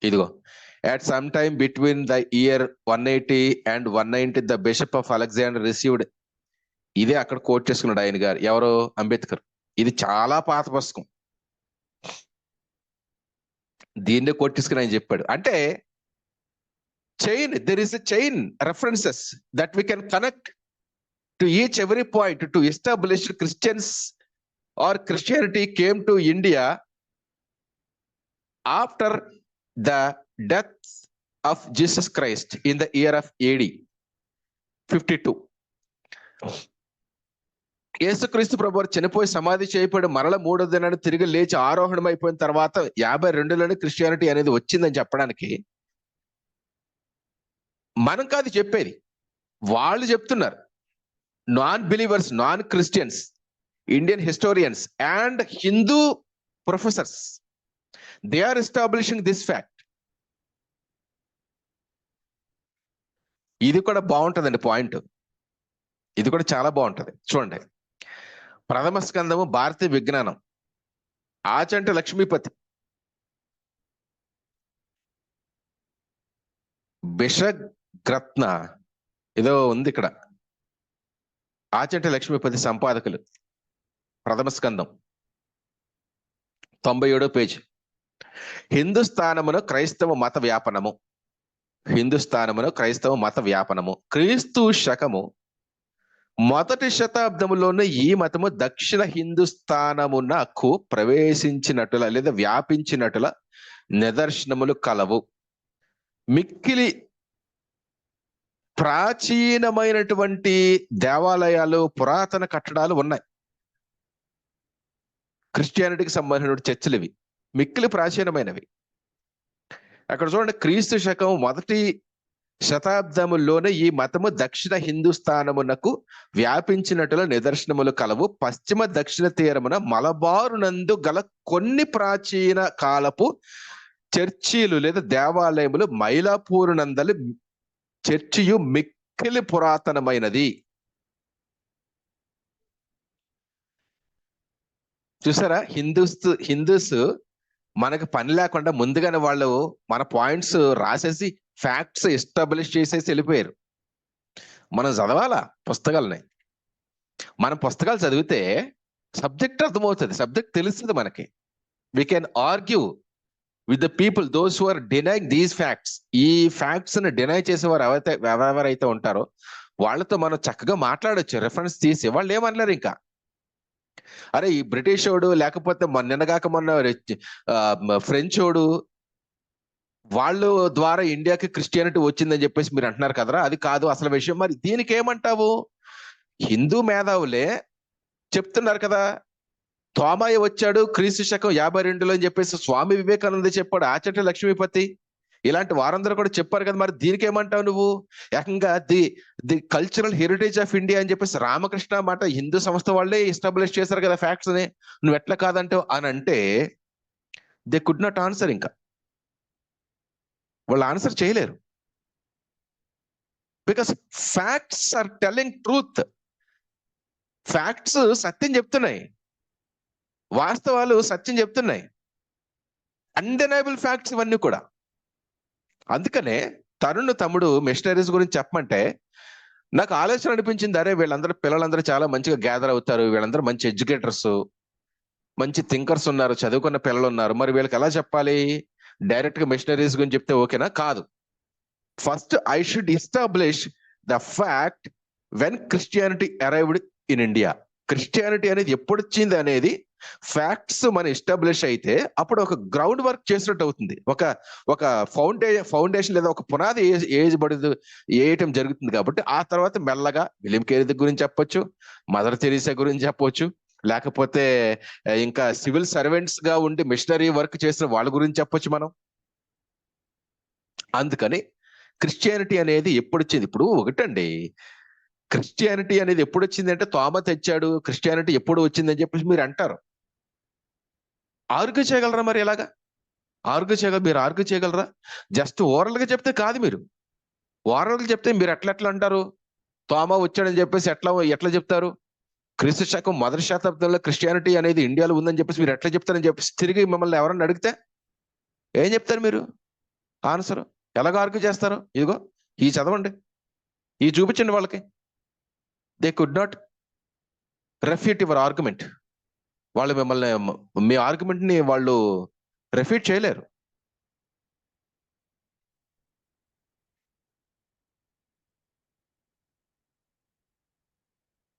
ఇదిగో at some time between the year 180 and 190 the Bishop of Alexandria received. ఇదే అక్కడ కోట్ చేసుకున్నాడు ఆయన గారు. ఎవరు? అంబేద్కర్. ఇది చాలా పాత పుస్తకం, దీన్నే కోట్ చేసుకుని ఆయన చెప్పాడు. అంటే chain, there is a chain references that we can connect to each every point to establish Christians or Christianity came to India after the death of Jesus Christ in the year of AD 52. యేసుక్రీస్తు ప్రభువారు చనిపోయి సమాధి చేయబడి మరల 3వ దినాన్ని తిరిగి లేచి ఆరోహణం అయిపోయిన తర్వాత 52లోనే క్రిస్టియానిటీ అనేది వచ్చిందని చెప్పడానికి మనం కాదు చెప్పేది, వాళ్ళు చెప్తున్నారు. Non-believers, non-Christians, Indian historians and Hindu professors, they are establishing this fact. ఇది కూడా బాగుంటుందండి పాయింట్, ఇది కూడా చాలా బాగుంటది. చూడండి, ప్రథమ స్కందము భారతీయ విజ్ఞానం, ఆచంట లక్ష్మీపతి, బిషగ్రత్న ఏదో ఉంది ఇక్కడ. ఆచంట లక్ష్మీపతి సంపాదకులు, ప్రథమ స్కందం 97వ పేజీ. హిందుస్థానమును క్రైస్తవ మత వ్యాపనము, హిందుస్థానమును క్రైస్తవ మత వ్యాపనము. క్రీస్తు శకము 1వ శతాబ్దములోనే ఈ మతము దక్షిణ హిందుస్థానమునకు ప్రవేశించినట్టుల లేదా వ్యాపించినట్టుల నిదర్శనములు కలవు. మిక్కిలి ప్రాచీనమైనటువంటి దేవాలయాలు, పురాతన కట్టడాలు ఉన్నాయి. క్రిస్టియానిటీకి సంబంధించిన చర్చిలు ఇవి, మిక్కిలి ప్రాచీనమైనవి. అక్కడ చూడండి, క్రీస్తు శకం 1వ శతాబ్దములోనే ఈ మతము దక్షిణ హిందుస్థానమునకు వ్యాపించినట్టుల నిదర్శనములు కలవు. పశ్చిమ దక్షిణ తీరమున మలబారునందు గల కొన్ని ప్రాచీన కాలపు చర్చిలు లేదా దేవాలయములు మైలాపూర్ నందలి చర్చియు మిక్కిలి పురాతనమైనది. చూసారా, హిందూస్ మనకు పని లేకుండా ముందుగానే వాళ్ళు మన పాయింట్స్ రాసేసి ఫ్యాక్ట్స్ ఎస్టాబ్లిష్ చేసేసి వెళ్ళిపోయారు. మనం చదవాలా పుస్తకాలని. మనం పుస్తకాలు చదివితే సబ్జెక్ట్ అర్థమవుతుంది, సబ్జెక్ట్ తెలుస్తుంది మనకి. We can argue with the people those who are denying these facts. ఈ ఫ్యాక్ట్స్ ని డినై చేసేవారు ఎవరైతే ఉంటారో వాళ్ళతో మనం చక్కగా మాట్లాడొచ్చు, రెఫరెన్స్ తీసి. వాళ్ళు ఏమనలేరు ఇంకా, అరే ఈ బ్రిటిష్ వాడు లేకపోతే నిన్నగాక మొన్న ఫ్రెంచ్ వాడు వాళ్ళు ద్వారా ఇండియాకి క్రిస్టియానిటీ వచ్చిందని చెప్పేసి మీరు అంటున్నారు కదరా, అది కాదు అసలు విషయం. మరి దీనికి ఏమంటావు? హిందూ మేధావులే చెప్తున్నారు కదా, తోమాయ వచ్చాడు క్రీస్తు శకం 52లో అని చెప్పేసి స్వామి వివేకానంద చెప్పాడు, ఆచంట లక్ష్మీపతి, ఇలాంటి వారందరూ కూడా చెప్పారు కదా. మరి దీనికి ఏమంటావు నువ్వు? ఏకంగా the cultural heritage of India అని చెప్పేసి రామకృష్ణ మాట హిందూ సంస్థ వాళ్ళే ఎస్టాబ్లిష్ చేశారు కదా ఫ్యాక్ట్స్ ని, నువ్వు ఎట్లా కాదంటావు అని అంటే దే కుడ్ నాట్ ఆన్సర్. ఇంకా వాళ్ళు ఆన్సర్ చేయలేరు. Because facts are telling truth. Facts సత్యం చెప్తున్నాయి, వాస్తవాలు సత్యం చెప్తున్నాయి, అన్డెనైబుల్ ఫ్యాక్ట్స్ ఇవన్నీ కూడా. అందుకనే తరుణ్ తమ్ముడు మిషనరీస్ గురించి చెప్పమంటే నాకు ఆలోచన అనిపించింది, అరే పిల్లలందరూ చాలా మంచిగా గ్యాదర్ అవుతారు, వీళ్ళందరూ మంచి ఎడ్యుకేటర్స్, మంచి థింకర్స్ ఉన్నారు, చదువుకున్న పిల్లలు ఉన్నారు, మరి వీళ్ళకి ఎలా చెప్పాలి? డైరెక్ట్ గా మిషనరీస్ గురించి చెప్తే ఓకేనా? కాదు. First I should establish the fact when Christianity arrived in India. Christianity అనేది ఎప్పుడు వచ్చింది అనేది ఫ్యాక్ట్స్ మన ఎస్టాబ్లిష్ అయితే అప్పుడు ఒక గ్రౌండ్ వర్క్ చేసినట్టు అవుతుంది. ఒక ఫౌండేషన్ లేదా ఒక పునాది వేయటం జరుగుతుంది. కాబట్టి ఆ తర్వాత మెల్లగా విలియం కేరీ గురించి చెప్పొచ్చు, మదర్ తెరీసా గురించి చెప్పొచ్చు, లేకపోతే ఇంకా సివిల్ సర్వెంట్స్ గా ఉండి మిషనరీ వర్క్ చేసిన వాళ్ళ గురించి చెప్పొచ్చు మనం. అందుకని క్రిస్టియానిటీ అనేది ఎప్పుడు వచ్చింది? ఇప్పుడు ఒకటండి, క్రిస్టియానిటీ అనేది ఎప్పుడు వచ్చింది అంటే తోమా తెచ్చాడు, క్రిస్టియానిటీ ఎప్పుడు వచ్చిందని చెప్పేసి మీరు అంటారు. ఆర్గ్యూ చేయగలరా? మరి ఎలాగా మీరు ఆర్గ్యూ చేయగలరా? జస్ట్ ఓరల్ గా చెప్తే కాదు. మీరు ఓరల్ గా చెప్తే మీరు ఎట్లా అంటారు? తోమా వచ్చాడని చెప్పేసి ఎట్లా చెప్తారు? క్రీస్తు శకం 1వ శతాబ్దంలో క్రిస్టియానిటీ అనేది ఇండియాలో ఉందని చెప్పేసి మీరు ఎట్లా చెప్తారని చెప్పేసి తిరిగి మిమ్మల్ని ఎవరన్నా అడిగితే ఏం చెప్తారు మీరు ఆన్సర్? ఎలాగ ఆర్గ్యూ చేస్తారు? ఇదిగో ఈ చదవండి, ఈ చూపించండి వాళ్ళకి. They could not refute your argument. వాళ్ళు మిమ్మల్ని, మీ ఆర్గ్యుమెంట్ ని వాళ్ళు రెఫ్యూట్ చేయలేరు.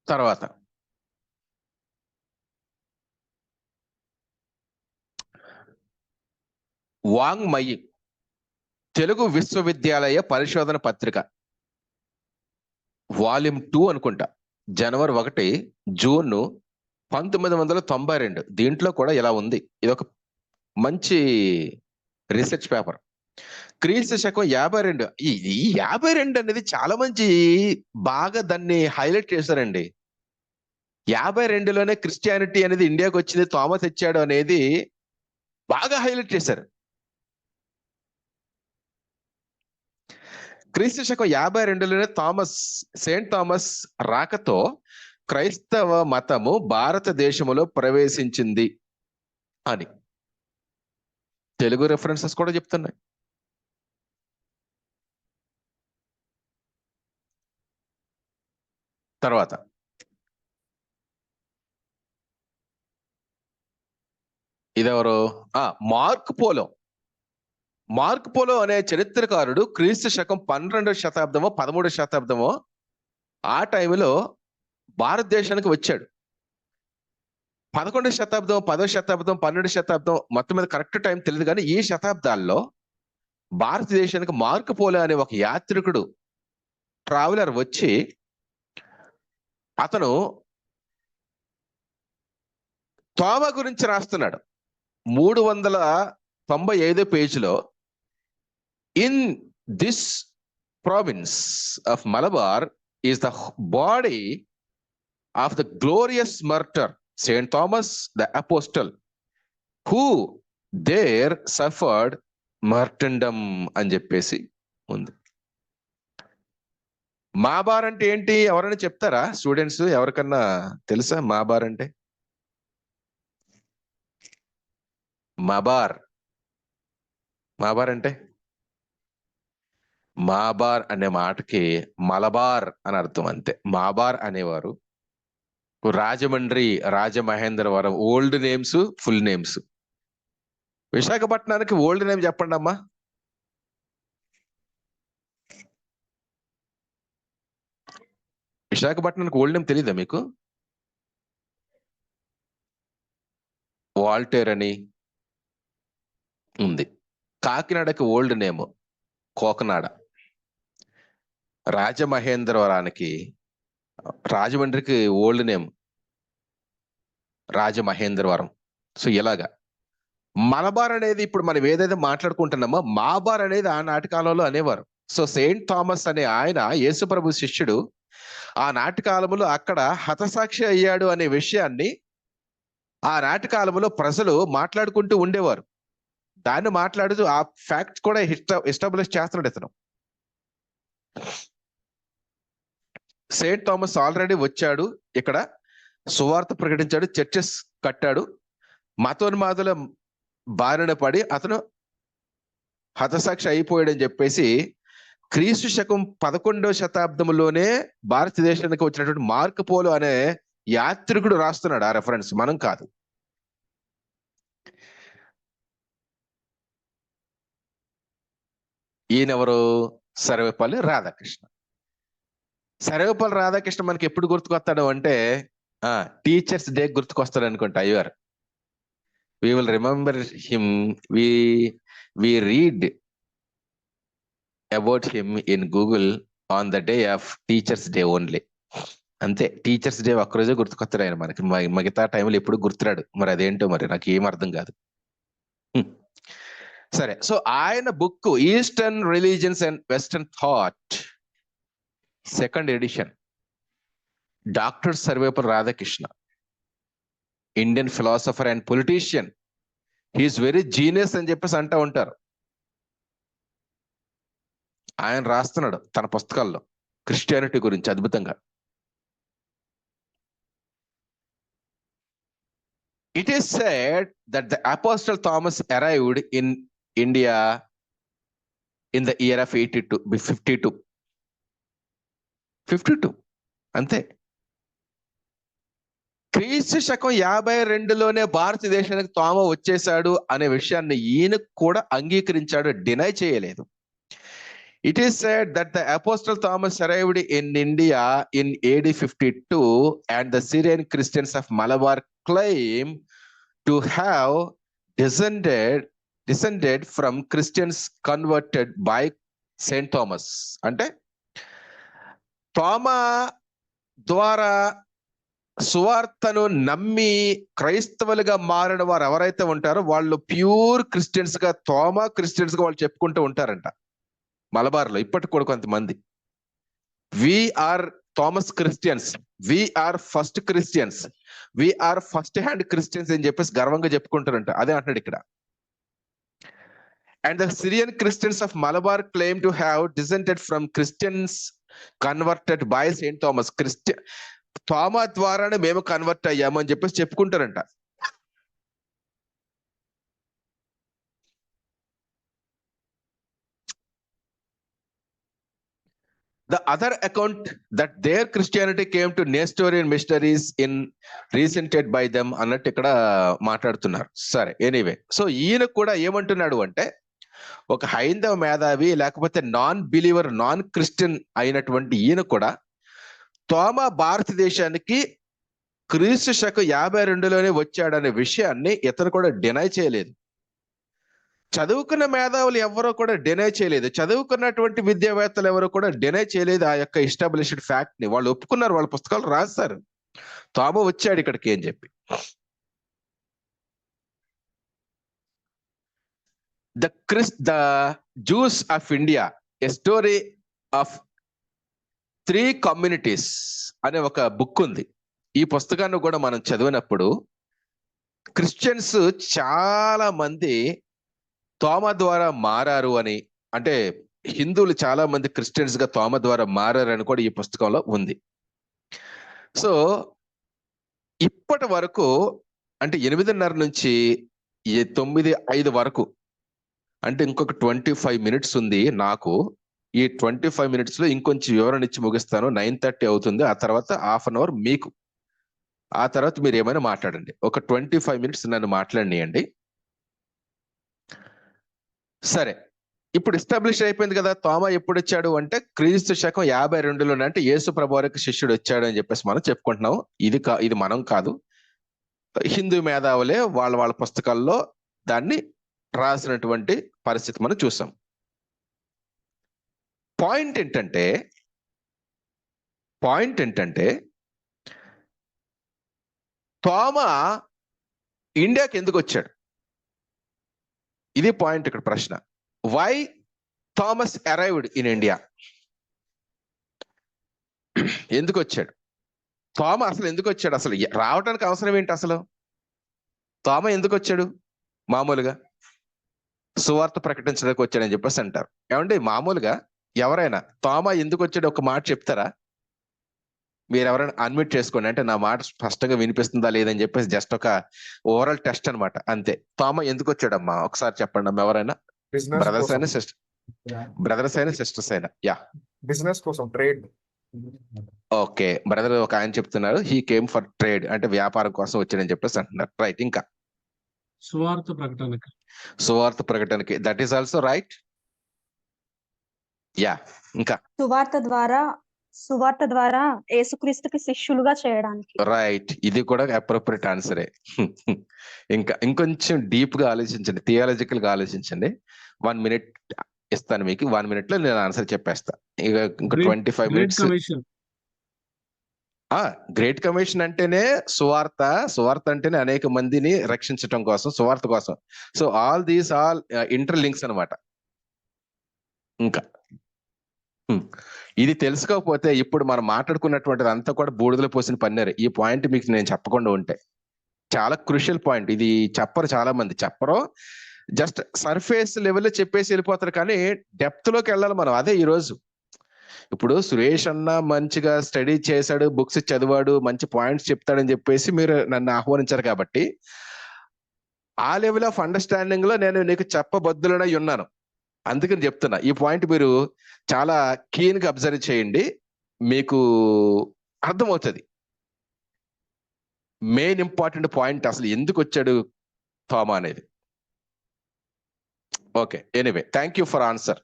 తర్వాత వాంగ్మయి తెలుగు విశ్వవిద్యాలయ పరిశోధన పత్రిక వాల్యూమ్ 2 అనుకుంటా, జనవరి 1, జూన్ 1992. దీంట్లో కూడా ఇలా ఉంది. ఇది ఒక మంచి రీసెర్చ్ పేపర్. క్రీస్తు శకం 52. ఈ 52 అనేది చాలా మంచి, బాగా దాన్ని హైలైట్ చేశారండి. 52లోనే క్రిస్టియానిటీ అనేది ఇండియాకి వచ్చింది, తోమా తెచ్చాడు అనేది బాగా హైలైట్ చేశారు. క్రీస్తు శకం 52లోనే సెయింట్ థామస్ రాకతో క్రైస్తవ మతము భారతదేశంలో ప్రవేశించింది అని తెలుగు రెఫరెన్సెస్ కూడా చెప్తున్నాయి. తర్వాత ఇదెవరు? మార్క్ పోలో అనే చరిత్రకారుడు క్రీస్తు శకం 12వ శతాబ్దమో 13వ శతాబ్దమో ఆ టైంలో భారతదేశానికి వచ్చాడు. 11వ శతాబ్దం, 10వ శతాబ్దం, 12వ శతాబ్దం, మొత్తం మీద కరెక్ట్ టైం తెలియదు. కానీ ఈ శతాబ్దాల్లో భారతదేశానికి మార్క్ పోలో అనే ఒక యాత్రికుడు, ట్రావెలర్ వచ్చి అతను తోమా గురించి రాస్తున్నాడు. 395 పేజీలో, in this province of Malabar is the body of the glorious martyr saint Thomas the apostle who there suffered martyrdom అని చెప్పేసి ఉంది. మాబార్ అంటే ఏంటి? ఎవరైనా చెప్తారా? స్టూడెంట్స్ ఎవరికన్నా తెలుసా మాబార్ అంటే? మాబార్ అంటే, మాబార్ అనే మాటకి మలబార్ అని అర్థం, అంతే. మాబార్ అనేవారు Rajahmundry, Rajamahendravaram old names, full names. విశాఖపట్నానికి ఓల్డ్ నేమ్ చెప్పండి అమ్మా. విశాఖపట్నానికి ఓల్డ్ నేమ్ తెలీదా మీకు? వాల్టేర్ అని ఉంది. కాకినాడకి ఓల్డ్ నేమ్ కోకనాడ. రాజమహేంద్రవరానికి, రాజమండ్రికి ఓల్డ్ నేమ్ రాజమహేంద్రవరం. సో ఇలాగా మలబార్ అనేది ఇప్పుడు మనం ఏదైతే మాట్లాడుకుంటున్నామో మాబార్ అనేది ఆనాటి కాలంలో అనేవారు. సో సెయింట్ థామస్ అనే ఆయన యేసుప్రభు శిష్యుడు ఆనాటి కాలంలో అక్కడ హతసాక్షి అయ్యాడు అనే విషయాన్ని ఆనాటి కాలంలో ప్రజలు మాట్లాడుకుంటూ ఉండేవారు. దాన్ని మాట్లాడుతూ ఆ ఫ్యాక్ట్ కూడా ఎస్టాబ్లిష్ చేస్తున్నాడు ఇతను. సెయింట్ థామస్ ఆల్రెడీ వచ్చాడు, ఇక్కడ సువార్త ప్రకటించాడు, చర్చెస్ కట్టాడు. మతోన్మాదుల బారిన పడి అతను హతసాక్షి అయిపోయాడని చెప్పేసి క్రీస్తు శకం 11వ శతాబ్దంలోనే భారతదేశానికి వచ్చినటువంటి మార్క్ పోలో అనే యాత్రికుడు రాస్తున్నాడు ఆ రెఫరెన్స్, మనం కాదు. ఈయనెవరు? సర్వేపల్లి రాధాకృష్ణ. సర్వేపల్లి రాధాకృష్ణ మనకి ఎప్పుడు గుర్తుకొస్తాడు అంటే టీచర్స్ డే గుర్తుకొస్తాడు అనుకుంటా అయ్యారు. we will remember him. We read about him in Google on the day of Teachers Day only. అంతే, టీచర్స్ డే ఒక్కరోజే గుర్తుకొస్తాడు ఆయన మనకి, మిగతా టైంలో ఎప్పుడు గుర్తురాడు. మరి అదేంటో మరి నాకు ఏం అర్థం కాదు. సరే, సో ఆయన book eastern religions and western thought, second edition, doctor Sarvepalli Radhakrishna, Indian philosopher and politician. He is very genius అని చెప్పేసి అంటూ ఉంటారు. ఆయన రాస్తున్నాడు తన పుస్తకాల్లో క్రిస్టియానిటీ గురించి అద్భుతంగా. It is said that the Apostle Thomas arrived in India in the year of 52. అంతే. క్రీస్తు శకం 52లోనే భారతదేశానికి తోమ వచ్చేసాడు అనే విషయాన్ని ఈయన కూడా అంగీకరించాడు, డినై చేయలేదు. It is said that the Apostle Thomas arrived in India in AD 52 and the Syrian Christians of Malabar claim to have descended from Christians converted by Saint Thomas. అంటే తోమా ద్వారా సువార్తను నమ్మి క్రైస్తవులుగా మారిన వారు ఎవరైతే ఉంటారో వాళ్ళు ప్యూర్ క్రిస్టియన్స్ గా, తోమా క్రిస్టియన్స్ గా వాళ్ళు చెప్పుకుంటూ ఉంటారంట మలబార్లో ఇప్పటికి కూడా కొంతమంది. We are Thomas Christians, we are first Christians, we are first hand Christians అని చెప్పేసి గర్వంగా చెప్పుకుంటారంట. అదే అంటున్నాడు ఇక్కడ. And the Syrian Christians of Malabar claim to have descended from Christians converted by saint Thomas. తోమా ద్వారానే మేము కన్వర్ట్ అయ్యాము అని చెప్పేసి చెప్పుకుంటారంట. The other account that their Christianity came to Nestorian missionaries in resented by them అన్నట్టు ఇక్కడ మాట్లాడుతున్నారు. సరే, ఎనీవే, సో ఈయన కూడా ఏమంటున్నాడు అంటే, ఒక హైందవ మేధావి లేకపోతే నాన్ బిలీవర్, నాన్ క్రిస్టియన్ అయినటువంటి ఈయన కూడా తోమా భారతదేశానికి క్రీస్తు శకం 52లోనే వచ్చాడనే విషయాన్ని ఇతను కూడా డినై చేయలేదు. చదువుకున్న మేధావులు ఎవరో కూడా డినై చేయలేదు, చదువుకున్నటువంటి విద్యావేత్తలు ఎవరో కూడా డినై చేయలేదు. ఆ యొక్క ఎస్టాబ్లిష్డ్ ఫ్యాక్ట్ ని వాళ్ళు ఒప్పుకున్నారు, వాళ్ళ పుస్తకాలు రాస్తారు, తోమ వచ్చాడు ఇక్కడికి అని చెప్పి. The Jews of India, a story of 3 communities అనే ఒక బుక్ ఉంది. ఈ పుస్తకాన్ని కూడా మనం చదివినప్పుడు క్రిస్టియన్స్ చాలా మంది తోమ ద్వారా మారారు అని, అంటే హిందువులు చాలా మంది క్రిస్టియన్స్ గా తోమ ద్వారా మారారు అని కూడా ఈ పుస్తకంలో ఉంది. సో ఇప్పటి వరకు అంటే 8:30 నుంచి 9:05 వరకు, అంటే ఇంకొక 25 మినిట్స్ ఉంది నాకు. ఈ 25 మినిట్స్ లో ఇంకొంచెం వివరణ ఇచ్చి ముగిస్తాను. 9:30 అవుతుంది. ఆ తర్వాత హాఫ్ అన్ అవర్ మీకు, ఆ తర్వాత మీరు ఏమైనా మాట్లాడండి. ఒక 25 మినిట్స్ నన్ను మాట్లాడియండి. సరే, ఇప్పుడు ఎస్టాబ్లిష్ అయిపోయింది కదా తోమా ఎప్పుడు వచ్చాడు అంటే క్రీస్తు శకం 52లోనే, అంటే యేసు ప్రభువారికి శిష్యుడు వచ్చాడు అని చెప్పేసి మనం చెప్పుకుంటున్నాం. ఇది మనం కాదు, హిందూ మేధావులే వాళ్ళ పుస్తకాల్లో దాన్ని రాసినటువంటి పరిస్థితి మనం చూసాం. పాయింట్ ఏంటంటే తోమా ఇండియాకి ఎందుకు వచ్చాడు? ఇది పాయింట్ ఇక్కడ ప్రశ్న. Why Thomas arrived in India? ఎందుకు వచ్చాడు తోమా? అసలు ఎందుకు వచ్చాడు? అసలు రావడానికి అవసరం ఏంటి? అసలు తోమా ఎందుకు వచ్చాడు? మామూలుగా సువార్త ప్రకటించడానికి వచ్చాడని చెప్పేసి అంటారు. ఏమంటే మామూలుగా ఎవరైనా తోమా ఎందుకు వచ్చాడు ఒక మాట చెప్తారా? మీరు ఎవరైనా అన్మ్యూట్ చేసుకోండి, అంటే నా మాట స్పష్టంగా వినిపిస్తుందా లేదని చెప్పేసి జస్ట్ ఒక ఓవరాల్ టెస్ట్ అనమాట, అంతే. తోమా ఎందుకు వచ్చాడమ్మా ఒకసారి చెప్పండి అమ్మా. ఎవరైనా బ్రదర్స్ అయినా సిస్టర్స్ అయినా. యా, బిజినెస్ కోసం, ట్రేడ్. ఓకే, బ్రదర్ ఒక ఆయన చెప్తున్నారు హీ కేమ్ ఫర్ ట్రేడ్, అంటే వ్యాపారం కోసం వచ్చాడని చెప్పేసి అంటున్నారు. రైట్. ఇంకా సువార్త ప్రకటనకి, that is also right. Yeah, ఇంకా సువార్త ద్వారా యేసుక్రీస్తుకి శిష్యులుగా చేయడానికి. రైట్, ఇది కూడా అప్రోప్రియేట్ ఆన్సరే. ఇంకొంచెం డీప్ గా ఆలోచించండి, థియాలజికల్ గా ఆలోచించండి. 1 minute ఇస్తాను మీకు. 1 minute లో నేను ఆన్సర్ చెప్పేస్తా. ఇక ఇంకో 25 great minutes. Commission. Great commission అంటేనే సువార్త అంటేనే అనేక మందిని రక్షించటం కోసం, సువార్త కోసం. సో ఆల్ ఇంటర్లింక్స్ అనమాట. ఇంకా ఇది తెలుసుకోకపోతే ఇప్పుడు మనం మాట్లాడుకున్నటువంటిది అంతా కూడా బూడిదలో పోసిన పన్నారు. ఈ పాయింట్ మీకు నేను చెప్పకుండా ఉంటే చాలా క్రూషియల్ పాయింట్. ఇది చెప్పరు, చాలా మంది చెప్పరు. జస్ట్ సర్ఫేస్ లెవెల్లో చెప్పేసి వెళ్ళిపోతారు, కానీ డెప్త్ లోకి వెళ్ళాలి మనం. అదే ఈ రోజు ఇప్పుడు సురేష్ అన్న మంచిగా స్టడీ చేశాడు, బుక్స్ చదివాడు, మంచి పాయింట్స్ చెప్తాడని చెప్పేసి మీరు నన్ను ఆహ్వానించారు కాబట్టి ఆ లెవెల్ ఆఫ్ అండర్స్టాండింగ్ లో నేను నీకు చెప్పబద్దులనై ఉన్నాను. అందుకని చెప్తున్నా, ఈ పాయింట్ మీరు చాలా కీన్ గా అబ్జర్వ్ చేయండి, మీకు అర్థమవుతుంది. మెయిన్ ఇంపార్టెంట్ పాయింట్ అసలు ఎందుకు వచ్చాడు థోమా అనేది. Okay, anyway thank you for answer.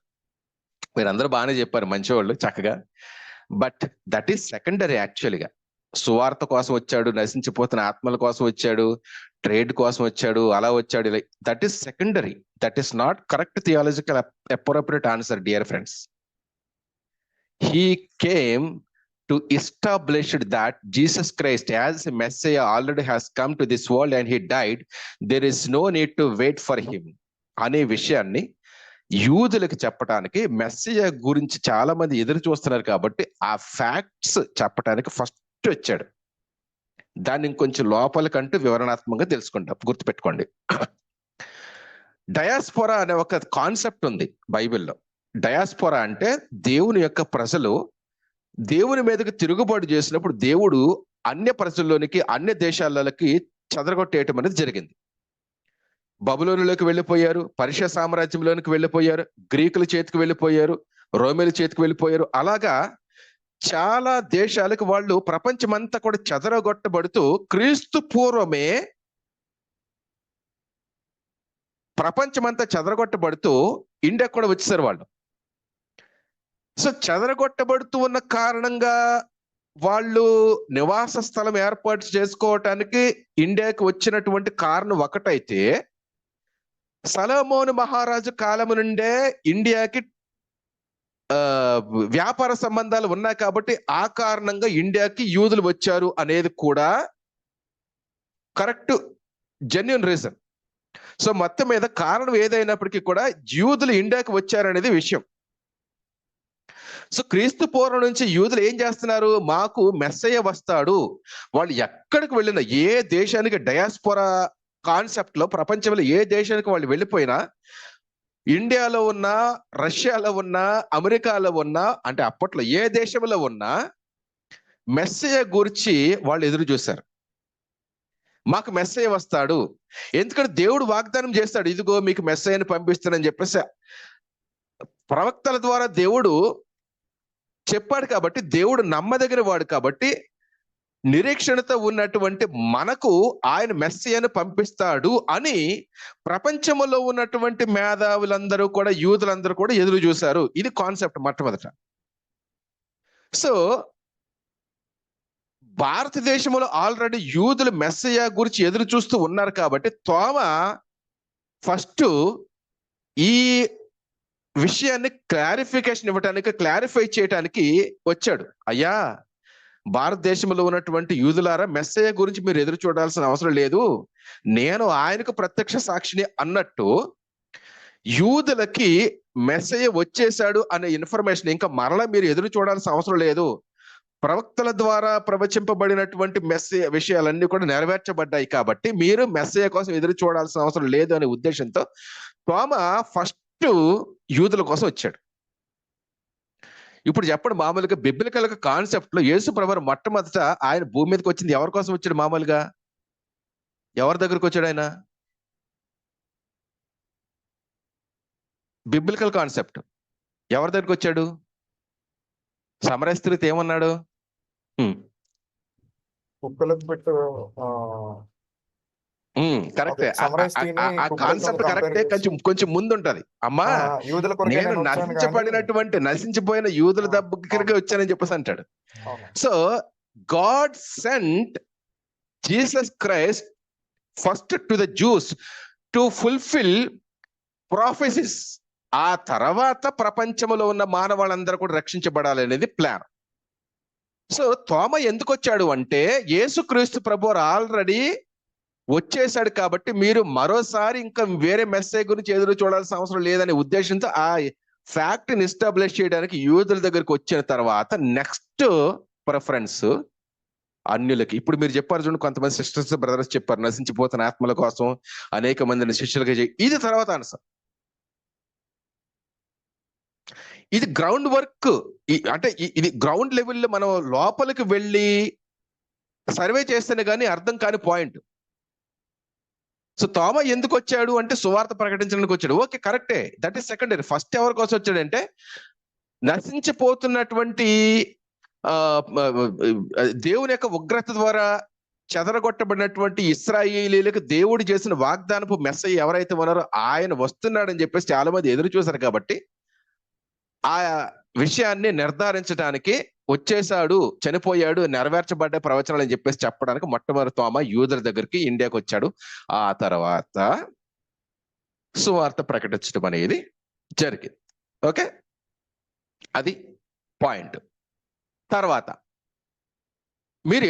మీరందరూ బాగానే చెప్పారు, మంచివాళ్ళు, చక్కగా. But that is secondary. యాక్చువల్గా సువార్త కోసం వచ్చాడు, నశించిపోతున్న ఆత్మల కోసం వచ్చాడు, ట్రేడ్ కోసం వచ్చాడు, అలా వచ్చాడు. That is secondary. That is not correct theological appropriate answer, dear friends. He came to establish that Jesus Christ as a Messiah already has come to this world and he died. There is no need to wait for him అనే విషయాన్ని యూదులకు చెప్పడానికి, Messiah గురించి చాలా మంది ఎదురు చూస్తున్నారు కాబట్టి ఆ ఫ్యాక్ట్స్ చెప్పడానికి ఫస్ట్ వచ్చాడు. దాన్ని ఇంకొంచెం లోపలికంటూ వివరణాత్మకంగా తెలుసుకుంటాం. గుర్తుపెట్టుకోండి, డయాస్పోరా అనే ఒక కాన్సెప్ట్ ఉంది బైబిల్లో. డయాస్పోరా అంటే దేవుని యొక్క ప్రజలు దేవుని మీదకి తిరుగుబాటు చేసినప్పుడు దేవుడు అన్య ప్రజల్లోనికి, అన్య దేశాలకి చెదరగొట్టేయటం అనేది జరిగింది. బబులోనులోకి వెళ్ళిపోయారు, పర్షియా సామ్రాజ్యంలోనికి వెళ్ళిపోయారు, గ్రీకుల చేతికి వెళ్ళిపోయారు, రోమిల చేతికి వెళ్ళిపోయారు. అలాగా చాలా దేశాలకు వాళ్ళు ప్రపంచమంతా కూడా చెదరగొట్టబడుతూ క్రీస్తు పూర్వమే ప్రపంచమంతా చెదరగొట్టబడుతూ ఇండియా కూడా వచ్చేసారు వాళ్ళు. సో చెదరగొట్టబడుతూ ఉన్న కారణంగా వాళ్ళు నివాస స్థలం ఏర్పాటు చేసుకోవటానికి ఇండియాకి వచ్చినటువంటి కారణం ఒకటైతే, సొలొమోను మహారాజు కాలం నుండే ఇండియాకి వ్యాపార సంబంధాలు ఉన్నాయి కాబట్టి ఆ కారణంగా ఇండియాకి యూదులు వచ్చారు అనేది కూడా కరెక్ట్, జెన్యూన్ రీజన్. సో మొత్తం మీద కారణం ఏదైనప్పటికీ కూడా యూదులు ఇండియాకి వచ్చారనేది విషయం. సో క్రీస్తు పూర్వం నుంచి యూదులు ఏం చేస్తున్నారు, మాకు మెస్సయ్య వస్తాడు. వాళ్ళు ఎక్కడికి వెళ్ళినా, ఏ దేశానికి, డయాస్పోరా కాన్సెప్ట్ లో ప్రపంచంలో ఏ దేశానికి వాళ్ళు వెళ్ళిపోయినా, ఇండియాలో ఉన్నా, రష్యాలో ఉన్నా, అమెరికాలో ఉన్నా, అంటే అప్పట్లో ఏ దేశంలో ఉన్నా మెస్సయ్య గురించి వాళ్ళు ఎదురు చూశారు. మాకు మెస్సయ్య వస్తాడు, ఎందుకంటే దేవుడు వాగ్దానం చేస్తాడు, ఇదిగో మీకు మెస్సయ్యని పంపిస్తానని చెప్పేసి ప్రవక్తల ద్వారా దేవుడు చెప్పాడు. కాబట్టి దేవుడు నమ్మదగిన వాడు కాబట్టి నిరీక్షణతో ఉన్నటువంటి మనకు ఆయన మెస్సయ్యను పంపిస్తాడు అని ప్రపంచంలో ఉన్నటువంటి మేధావులందరూ కూడా, యూదులందరూ కూడా ఎదురు చూశారు. ఇది కాన్సెప్ట్ మొట్టమొదట. సో భారతదేశంలో ఆల్రెడీ యూదులు మెస్సయ్య గురించి ఎదురు చూస్తూ ఉన్నారు కాబట్టి తోమా ఫస్ట్ ఈ విషయాన్ని క్లారిఫికేషన్ ఇవ్వటానికి, క్లారిఫై చేయటానికి వచ్చాడు. అయ్యా, భారతదేశంలో ఉన్నటువంటి యూదులారా, మెస్సయ్య గురించి మీరు ఎదురు చూడాల్సిన అవసరం లేదు, నేను ఆయనకు ప్రత్యక్ష సాక్షిని అన్నట్టు యూదులకి మెస్సయ్య వచ్చేసాడు అనే ఇన్ఫర్మేషన్ ఇంకా మరలా మీరు ఎదురు చూడాల్సిన అవసరం లేదు. ప్రవక్తల ద్వారా ప్రవచింపబడినటువంటి మెస్సయ్య విషయాలన్నీ కూడా నెరవేర్చబడ్డాయి కాబట్టి మీరు మెస్సయ్య కోసం ఎదురు చూడాల్సిన అవసరం లేదు అనే ఉద్దేశంతో తోమా ఫస్ట్ యూదుల కోసం వచ్చాడు. ఇప్పుడు చెప్పండి, మామూలుగా బిబ్లికల్ కాన్సెప్ట్ లో యేసు ప్రభువు మొట్టమొదట ఆయన భూమి మీదకి వచ్చింది ఎవరి కోసం వచ్చాడు? మామూలుగా ఎవరి దగ్గరకు వచ్చాడు ఆయన? బిబ్లికల్ కాన్సెప్ట్ ఎవరి దగ్గరకు వచ్చాడు? సమరయ స్త్రీతో ఏమన్నాడు? కరెక్టే, ఆ కాన్సెప్ట్ కరెక్టే, కొంచెం ముందు ఉంటది. అమ్మా, నేను నశించిపోయిన యూదుల దగ్గరికి వచ్చానని చెప్పేసి అంటాడు. So God sent Jesus Christ first to the Jews to fulfil prophecies. ఆ తర్వాత ప్రపంచంలో ఉన్న మానవాళ్ళందరూ కూడా రక్షించబడాలి అనేది ప్లాన్. సో తోమ ఎందుకు వచ్చాడు అంటే, యేసుక్రీస్తు ప్రభువారు ఆల్రెడీ వచ్చేసాడు కాబట్టి మీరు మరోసారి ఇంకా వేరే మెసేజ్ గురించి ఎదురు చూడాల్సిన అవసరం లేదనే ఉద్దేశంతో ఆ ఫ్యాక్ట్ ని ఎస్టాబ్లిష్ చేయడానికి యూదుల దగ్గరికి వచ్చిన తర్వాత నెక్స్ట్ ప్రిఫరెన్స్ అన్యులకి. ఇప్పుడు మీరు చెప్పారు చూడండి, కొంతమంది సిస్టర్స్ బ్రదర్స్ చెప్పారు నశించిపోతున్న ఆత్మల కోసం అనేక మందిని శిష్యులుగా చేయి. ఇది తర్వాత ఆన్సర్. ఇది గ్రౌండ్ వర్క్. అంటే ఇది గ్రౌండ్ లెవెల్లో మనం లోపలికి వెళ్ళి సర్వే చేస్తేనే కానీ అర్థం కాని పాయింట్. సో తోమ ఎందుకు వచ్చాడు అంటే సువార్త ప్రకటించడానికి వచ్చాడు. ఓకే, కరెక్టే, దట్ ఈస్ సెకండరీ. ఫస్ట్ ఎవరి కోసం వచ్చాడంటే నశించిపోతున్నటువంటి దేవుని యొక్క ఉగ్రత ద్వారా చెదరగొట్టబడినటువంటి ఇశ్రాయేలీలకు దేవుడు చేసిన వాగ్దానపు మెస్సయ్య ఎవరైతే ఉన్నారో ఆయన వస్తున్నాడని చెప్పేసి చాలా మంది ఎదురు చూశారు కాబట్టి ఆ విషయాన్ని నిర్ధారించడానికి వచ్చేసాడు, చనిపోయాడు, నెరవేర్చబడ్డ ప్రవచనాలు అని చెప్పేసి చెప్పడానికి మొట్టమొదటి తోమ యూదుల దగ్గరికి ఇండియాకి వచ్చాడు. ఆ తర్వాత సువార్త ప్రకటించడం అనేది జరిగింది. ఓకే, అది పాయింట్. తర్వాత మీరు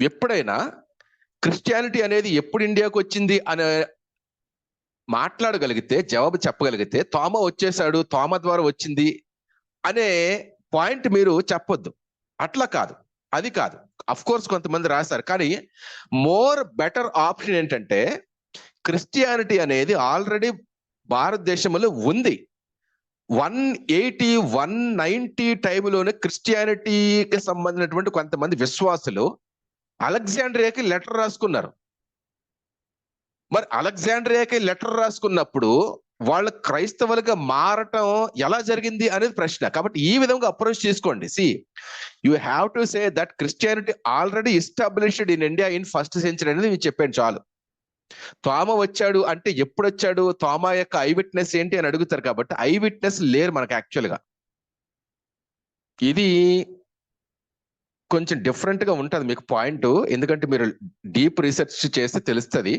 ఎప్పుడైనా క్రిస్టియానిటీ అనేది ఎప్పుడు ఇండియాకి వచ్చింది అనే మాట్లాడగలిగితే, జవాబు చెప్పగలిగితే, తోమ వచ్చేసాడు, తోమ ద్వారా వచ్చింది అనే పాయింట్ మీరు చెప్పొద్దు. అట్లా కాదు, అది కాదు. అఫ్ కోర్స్ కొంతమంది రాశారు, కానీ మోర్ బెటర్ ఆప్షన్ ఏంటంటే క్రిస్టియానిటీ అనేది ఆల్రెడీ భారతదేశంలో ఉంది. 180, 190 టైంలోనే క్రిస్టియానిటీకి సంబంధించినటువంటి కొంతమంది విశ్వాసులు అలెగ్జాండ్రియాకి లెటర్ రాసుకున్నారు. మరి అలెగ్జాండ్రియాకి లెటర్ రాసుకున్నప్పుడు వాళ్ళు క్రైస్తవులుగా మారటం ఎలా జరిగింది అనేది ప్రశ్న. కాబట్టి ఈ విధంగా అప్రోచ్ చేసుకోండి. See you have to say that Christianity already established in India in first century అనేది మీరు చెప్పాను చాలు. తోమ వచ్చాడు అంటే ఎప్పుడు వచ్చాడు, తోమ యొక్క ఐ విట్నెస్ ఏంటి అని అడుగుతారు. కాబట్టి ఐ విట్నెస్ లేరు మనకు యాక్చువల్గా. ఇది కొంచెం డిఫరెంట్ గా ఉంటుంది మీకు పాయింట్, ఎందుకంటే మీరు డీప్ రీసెర్చ్ చేస్తే తెలుస్తుంది.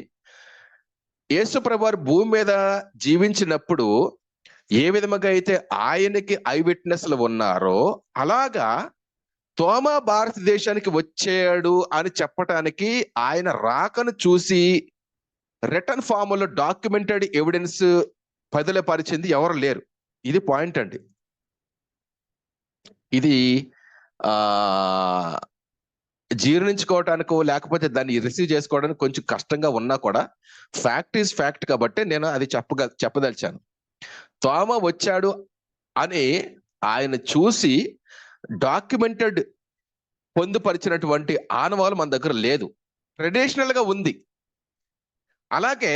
యేసు ప్రభువారు భూమి మీద జీవించినప్పుడు ఏ విధముగా అయితే ఆయనకి ఐ విట్నెస్లు ఉన్నారో అలాగా తోమ భారతదేశానికి వచ్చాడు అని చెప్పటానికి ఆయన రాకను చూసి రిటర్న్ ఫామ్ లో డాక్యుమెంటెడ్ ఎవిడెన్స్ పరిచింది ఎవరు లేరు. ఇది పాయింట్ అండి. ఇది జీర్ణించుకోవటానికో లేకపోతే దాన్ని రిసీవ్ చేసుకోవడానికి కొంచెం కష్టంగా ఉన్నా కూడా ఫ్యాక్ట్ ఈజ్ ఫ్యాక్ట్ కాబట్టి నేను అది చెప్పదలిచాను. తోమ వచ్చాడు అని ఆయన చూసి డాక్యుమెంటెడ్ పొందుపరిచినటువంటి ఆనవాలు మన దగ్గర లేదు, ట్రెడిషనల్ గా ఉంది. అలాగే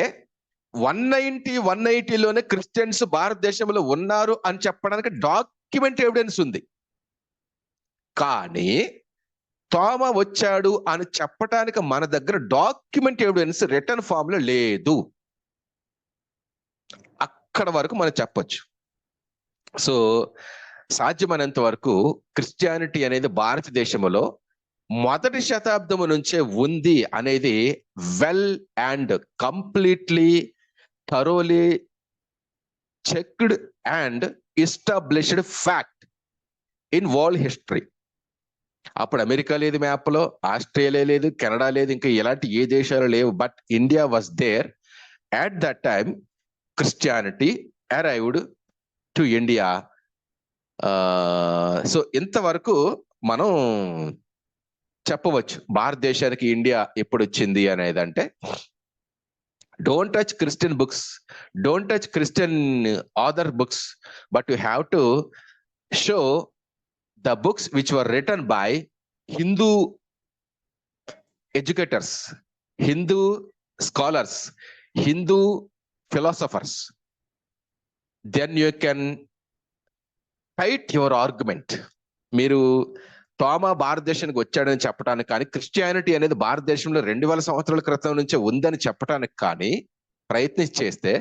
180లోనే క్రిస్టియన్స్ భారతదేశంలో ఉన్నారు అని చెప్పడానికి డాక్యుమెంట్ ఎవిడెన్స్ ఉంది. కానీ తోమ వచ్చాడు అని చెప్పటానికి మన దగ్గర డాక్యుమెంట్ ఎవిడెన్స్ రిటర్న్ ఫామ్ లో లేదు. అక్కడ వరకు మనం చెప్పొచ్చు. సో సాధ్యమైనంత వరకు క్రిస్టియానిటీ అనేది భారతదేశంలో మొదటి శతాబ్దము నుంచే ఉంది అనేది well and completely thoroughly checked and established fact in world history. అప్పుడు అమెరికా లేదు మ్యాప్లో, ఆస్ట్రేలియా లేదు, కెనడా లేదు, ఇంకా ఎలాంటి ఏ దేశాలు లేవు. But India was there at that time. Christianity arrived to India. So ఇంతవరకు మనం చెప్పవచ్చు భారతదేశానికి ఇండియా ఎప్పుడు వచ్చింది అనేది. అంటే don't touch Christian books, don't touch Christian author books, but you have to show the books which were written by Hindu educators, Hindu scholars, Hindu philosophers. Then you can fight your argument. మీరు తోమ భారతదేశానికి వచ్చాడని చెప్పడానికి కానీ, Christianity అనేది భారతదేశంలో 2000 సంవత్సరాల క్రితం నుంచే ఉందని చెప్పడానికి కానీ ప్రయత్నం చేస్తే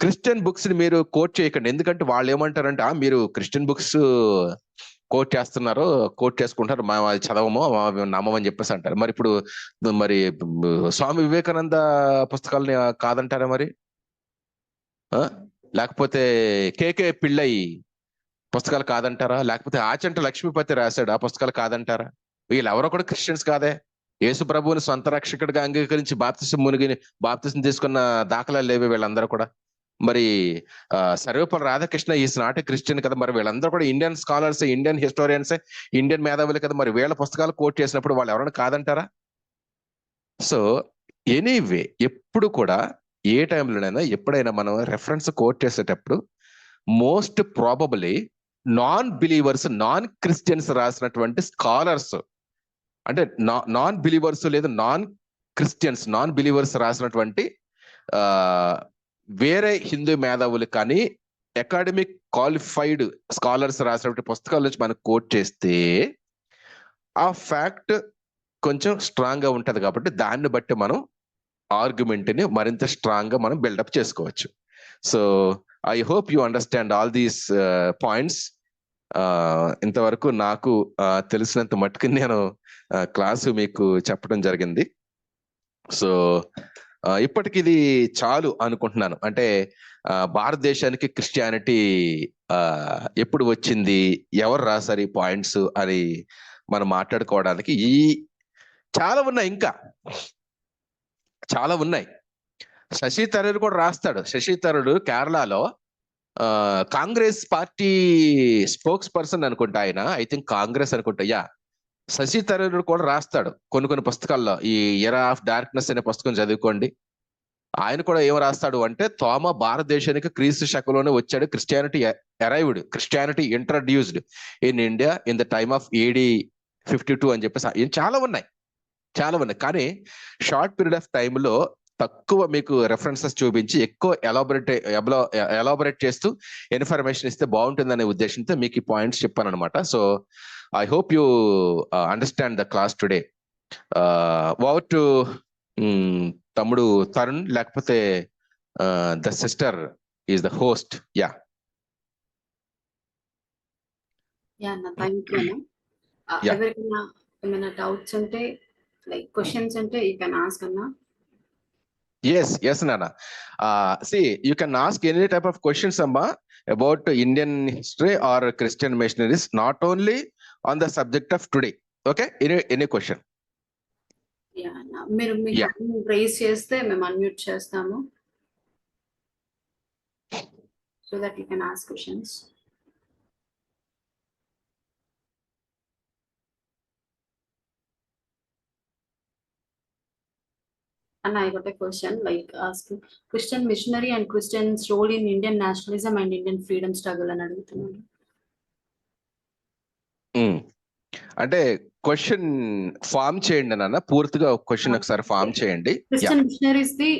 క్రిస్టియన్ బుక్స్ ని మీరు కోట్ చేయకండి. ఎందుకంటే వాళ్ళు ఏమంటారంటే మీరు క్రిస్టియన్ బుక్స్ కోట్ చేస్తున్నారు, కోట్ చేసుకుంటారు, మేము అది చదవము, మేము నమ్మమని చెప్పేసి అంటారు. మరి ఇప్పుడు మరి స్వామి వివేకానంద పుస్తకాలని కాదంటారా మరి? లేకపోతే కేకే పిళ్ళై పుస్తకాలు కాదంటారా? లేకపోతే ఆచంట లక్ష్మీపతి రాశాడు, ఆ పుస్తకాలు కాదంటారా? వీళ్ళెవరో కూడా క్రిస్టియన్స్ కాదే. యేసు ప్రభువుని సొంత రక్షకుడిగా అంగీకరించి బాప్తిసం తీసుకున్న దాఖలాలు లేవి వీళ్ళందరూ కూడా. మరి Sarvepalli Radhakrishna is not a Christian కదా. మరి వీళ్ళందరూ కూడా Indian scholars, Indian historians, Indian మేధావులు కదా. మరి వీళ్ళ పుస్తకాలు కోట్ చేసినప్పుడు వాళ్ళు ఎవరైనా కాదంటారా? సో ఎనీవే, ఎప్పుడు కూడా ఏ టైంలోనైనా ఎప్పుడైనా మనం రెఫరెన్స్ కోట్ చేసేటప్పుడు most probably non believers, non Christians రాసినటువంటి స్కాలర్స్, అంటే నాన్ బిలీవర్స్ లేదా నాన్ క్రిస్టియన్స్, నాన్ బిలీవర్స్ రాసినటువంటి వేరే హిందూ మేధావులు కానీ అకాడమిక్ క్వాలిఫైడ్ స్కాలర్స్ రాసినటువంటి పుస్తకాల నుంచి మనం కోట్ చేస్తే ఆ ఫ్యాక్ట్ కొంచెం స్ట్రాంగ్ గా ఉంటది. కాబట్టి దాన్ని బట్టి మనం ఆర్గ్యుమెంట్ ని మరింత స్ట్రాంగ్ గా మనం బిల్డప్ చేసుకోవచ్చు. So I hope you understand all these points. ఇంతవరకు నాకు తెలిసినంత మట్టుకు నేను క్లాసు మీకు చెప్పడం జరిగింది. సో ఇప్పటికి ఇది చాలు అనుకుంటున్నాను. అంటే భారతదేశానికి క్రిస్టియానిటీ ఎప్పుడు వచ్చింది, ఎవరు రాశారు ఈ పాయింట్స్ అని మనం మాట్లాడుకోవడానికి ఈ చాలా ఉన్నాయి, ఇంకా చాలా ఉన్నాయి. శశి థరూర్ కూడా రాస్తాడు. శశి థరూర్ కేరళలో కాంగ్రెస్ పార్టీ స్పోక్స్ పర్సన్ అనుకుంటా ఆయన, ఐ థింక్ కాంగ్రెస్ అనుకుంటా. యా, శశి థరూర్ కూడా రాస్తాడు కొన్ని పుస్తకాల్లో. ఈ ఎరా ఆఫ్ డార్క్నెస్ అనే పుస్తకం చదువుకోండి. ఆయన కూడా ఏం రాస్తాడు అంటే, తోమ భారతదేశానికి క్రీస్తు శకంలోనే వచ్చాడు, Christianity arrived, Christianity introduced in India in the time of AD 52 అని చెప్పేసి చాలా ఉన్నాయి. కానీ షార్ట్ పీరియడ్ ఆఫ్ టైంలో తక్కువ మీకు రెఫరెన్సెస్ చూపించి ఎక్కువ ఎలాబొరేట్ చేస్తూ ఇన్ఫర్మేషన్ ఇస్తే బాగుంటుందనే ఉద్దేశంతో మీకు ఈ పాయింట్స్ చెప్పాను అనమాట. So I hope you understand the class today. Over to తమ్ముడు తరుణ్, లేకపోతే the sister is the host. Yeah thank you. ఎవరికైనా ఏమైనా డౌట్స్ ఉంటే, లైక్ క్వశ్చన్స్ ఉంటే యూ కెన్ ఆస్క్ అన్నా. Yes, Nana. See, you can ask any type of questions, Amma, about Indian history or Christian missionaries, not only on the subject of today. Okay? Any question? Yeah, మీరు మీ hand raise చేస్తే మేము unmute చేస్తాము, so that you can ask questions. And I got a question, like asking Christian missionary and Christians role in Indian nationalism and Indian freedom struggle అని అడుగుతున్నాను. అంటే question form చేయండి నాన్న, పూర్తిగా క్వశ్చన్ ఒకసారి ఫామ్ చేయండి. Christian machineries the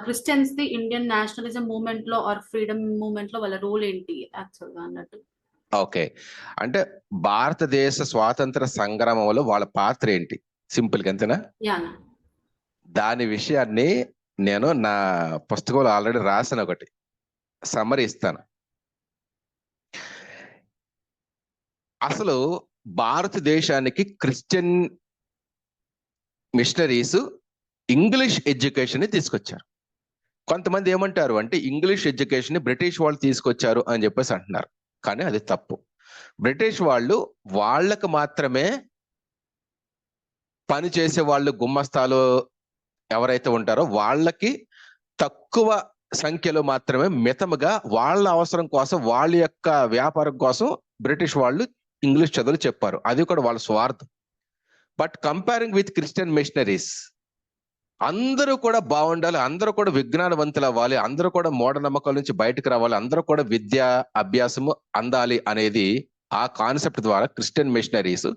Christians the Indian nationalism movement లో are freedom movement లో వాళ్ళ రోల్ ఏంటి యాక్చువల్ గా అన్నట్టు. ఓకే, అంటే భారతదేశ స్వాతంత్ర సంగ్రామంలో వాళ్ళ పాత్ర ఏంటి, సింపుల్ గా అంతేనా? దాని విషయాన్ని నేను నా పుస్తకంలో ఆల్రెడీ రాసిన ఒకటి సమ్మరీ ఇస్తాను. అసలు భారతదేశానికి క్రిస్టియన్ మిషనరీస్ ఇంగ్లీష్ ఎడ్యుకేషన్ ని తీసుకొచ్చారు. కొంతమంది ఏమంటారు అంటే ఇంగ్లీష్ ఎడ్యుకేషన్ ని బ్రిటిష్ వాళ్ళు తీసుకొచ్చారు అని చెప్పేసి అంటున్నారు, కానీ అది తప్పు. బ్రిటిష్ వాళ్ళు వాళ్ళకు మాత్రమే పని చేసే వాళ్ళు, గుమ్మస్తాలు ఎవరైతే ఉంటారో వాళ్ళకి తక్కువ సంఖ్యలో మాత్రమే మితముగా వాళ్ళ అవసరం కోసం, వాళ్ళ యొక్క వ్యాపారం కోసం బ్రిటిష్ వాళ్ళు ఇంగ్లీష్ చదువులు చెప్పారు. అది కూడా వాళ్ళ స్వార్థం. But comparing with Christian machineries, అందరూ కూడా బాగుండాలి, అందరూ కూడా విజ్ఞానవంతులు అవ్వాలి, అందరూ కూడా మూఢనమ్మకాల నుంచి బయటకు రావాలి, అందరూ కూడా విద్యా అభ్యాసము అందాలి అనేది ఆ కాన్సెప్ట్ ద్వారా క్రిస్టియన్ మిషనరీస్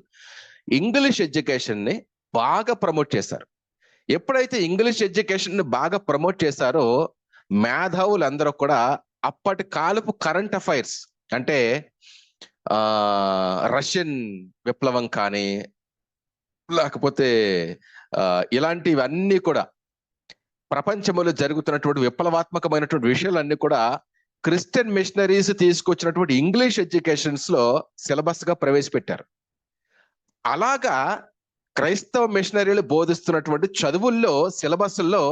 ఇంగ్లీష్ ఎడ్యుకేషన్ ని బాగా ప్రమోట్ చేశారు. ఎప్పుడైతే ఇంగ్లీష్ ఎడ్యుకేషన్ ని బాగా ప్రమోట్ చేశారో మేధావులందరూ కూడా అప్పటి కాలపు కరెంట్ అఫైర్స్, అంటే రష్యన్ విప్లవం కానీ లేకపోతే ఇలాంటివన్నీ కూడా ప్రపంచంలో జరుగుతున్నటువంటి విప్లవాత్మకమైనటువంటి విషయాలన్నీ కూడా క్రిస్టియన్ మిషనరీస్ తీసుకొచ్చినటువంటి ఇంగ్లీష్ ఎడ్యుకేషన్స్ లో సిలబస్ గా ప్రవేశపెట్టారు. అలాగా క్రైస్తవ మిషనరీలు బోధిస్తున్నటువంటి చదువుల్లో సిలబస్ల్లో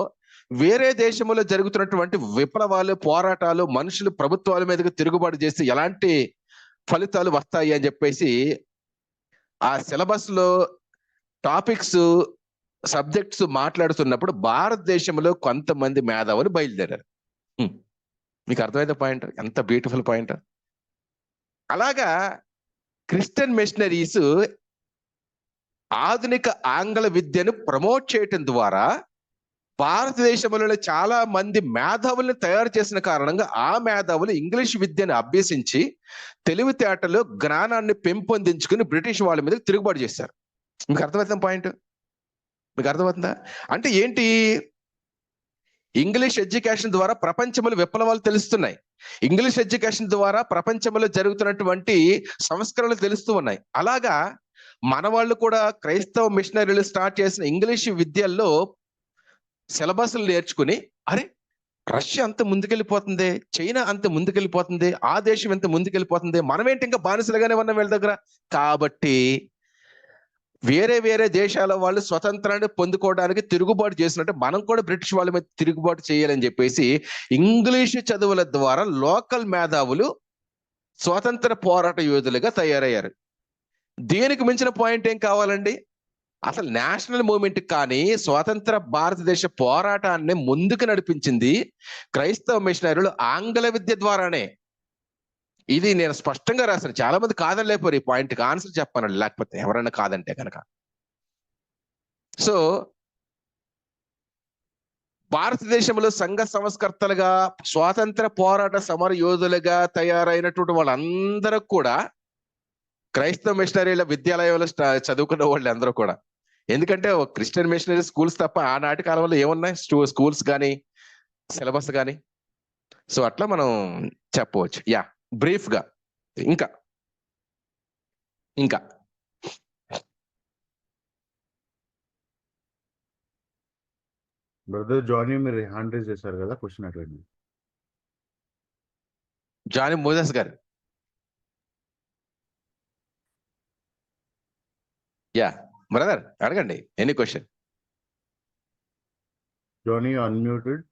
వేరే దేశంలో జరుగుతున్నటువంటి విప్లవాలు, పోరాటాలు, మనుషులు ప్రభుత్వాల మీదకి తిరుగుబాటు చేసి ఎలాంటి ఫలితాలు వస్తాయి అని చెప్పేసి ఆ సిలబస్ లో టాపిక్స్, సబ్జెక్ట్స్ మాట్లాడుతున్నప్పుడు భారతదేశంలో కొంతమంది మేధావులు బయలుదేరారు. మీకు అర్థమైతే పాయింట్? ఎంత బ్యూటిఫుల్ పాయింట్. అలాగా క్రిస్టియన్ మిషనరీస్ ఆధునిక ఆంగ్ల విద్యను ప్రమోట్ చేయటం ద్వారా భారతదేశంలో చాలా మంది మేధావుల్ని తయారు చేసిన కారణంగా ఆ మేధావులు ఇంగ్లీష్ విద్యను అభ్యసించి తెలివితేటలు, జ్ఞానాన్ని పెంపొందించుకుని బ్రిటిష్ వాళ్ళ మీద తిరుగుబాటు చేశారు. మీకు అర్థమవుతున్న పాయింట్? మీకు అర్థమవుతుందా? అంటే ఏంటి? ఇంగ్లీష్ ఎడ్యుకేషన్ ద్వారా ప్రపంచంలో విప్లవాలు తెలుస్తున్నాయి. ఇంగ్లీష్ ఎడ్యుకేషన్ ద్వారా ప్రపంచంలో జరుగుతున్నటువంటి సంస్కరణలు తెలుస్తూ ఉన్నాయి. అలాగా మన వాళ్ళు కూడా క్రైస్తవ మిషనరీలు స్టార్ట్ చేసిన ఇంగ్లీష్ విద్యల్లో సిలబస్లు నేర్చుకుని, అరే రష్యా అంత ముందుకెళ్ళిపోతుంది, చైనా అంత ముందుకెళ్ళిపోతుంది, ఆ దేశం ఎంత ముందుకెళ్ళిపోతుంది, మనమేంటి ఇంకా బానిసలుగానే ఉన్నాం వీళ్ళ దగ్గర. కాబట్టి వేరే వేరే దేశాల వాళ్ళు స్వతంత్రాన్ని పొందుకోవడానికి తిరుగుబాటు చేసినట్టు మనం కూడా బ్రిటిష్ వాళ్ళ మీద తిరుగుబాటు చేయాలని చెప్పేసి ఇంగ్లీషు చదువుల ద్వారా లోకల్ మేధావులు స్వాతంత్ర పోరాట యోధులుగా తయారయ్యారు. దీనికి మించిన పాయింట్ ఏం కావాలండి? అసలు నేషనల్ మూవ్మెంట్ కానీ స్వాతంత్ర భారతదేశ పోరాటాన్ని ముందుకు నడిపించింది క్రైస్తవ మిషనరీలు ఆంగ్ల విద్య ద్వారానే. ఇది నేను స్పష్టంగా రాశాను. చాలా మంది కాదని లేకపోరు ఈ పాయింట్కి ఆన్సర్ చెప్పాను, లేకపోతే ఎవరైనా కాదంటే కనుక. సో భారతదేశంలో సంఘ సంస్కర్తలుగా, స్వాతంత్ర పోరాట సమర యోధులుగా తయారైనటువంటి వాళ్ళందరూ కూడా క్రైస్తవ మిషనరీల విద్యాలయంలో చదువుకున్న వాళ్ళు అందరూ కూడా. ఎందుకంటే క్రిస్టియన్ మిషనరీ స్కూల్స్ తప్ప ఆనాటి కాలంలో ఏమున్నాయి? స్కూల్స్ కానీ సిలబస్ కానీ. సో అట్లా మనం చెప్పవచ్చు. యా, బ్రీఫ్ గా. ఇంకా బ్రదర్ జానీ మీరు హ్యాండ్ రైజ్ చేశారు కదా, క్వశ్చన్ అడగండి. జానీ మోజెస్ గారు. యా బ్రదర్, అడగండి any question. Johnny unmuted.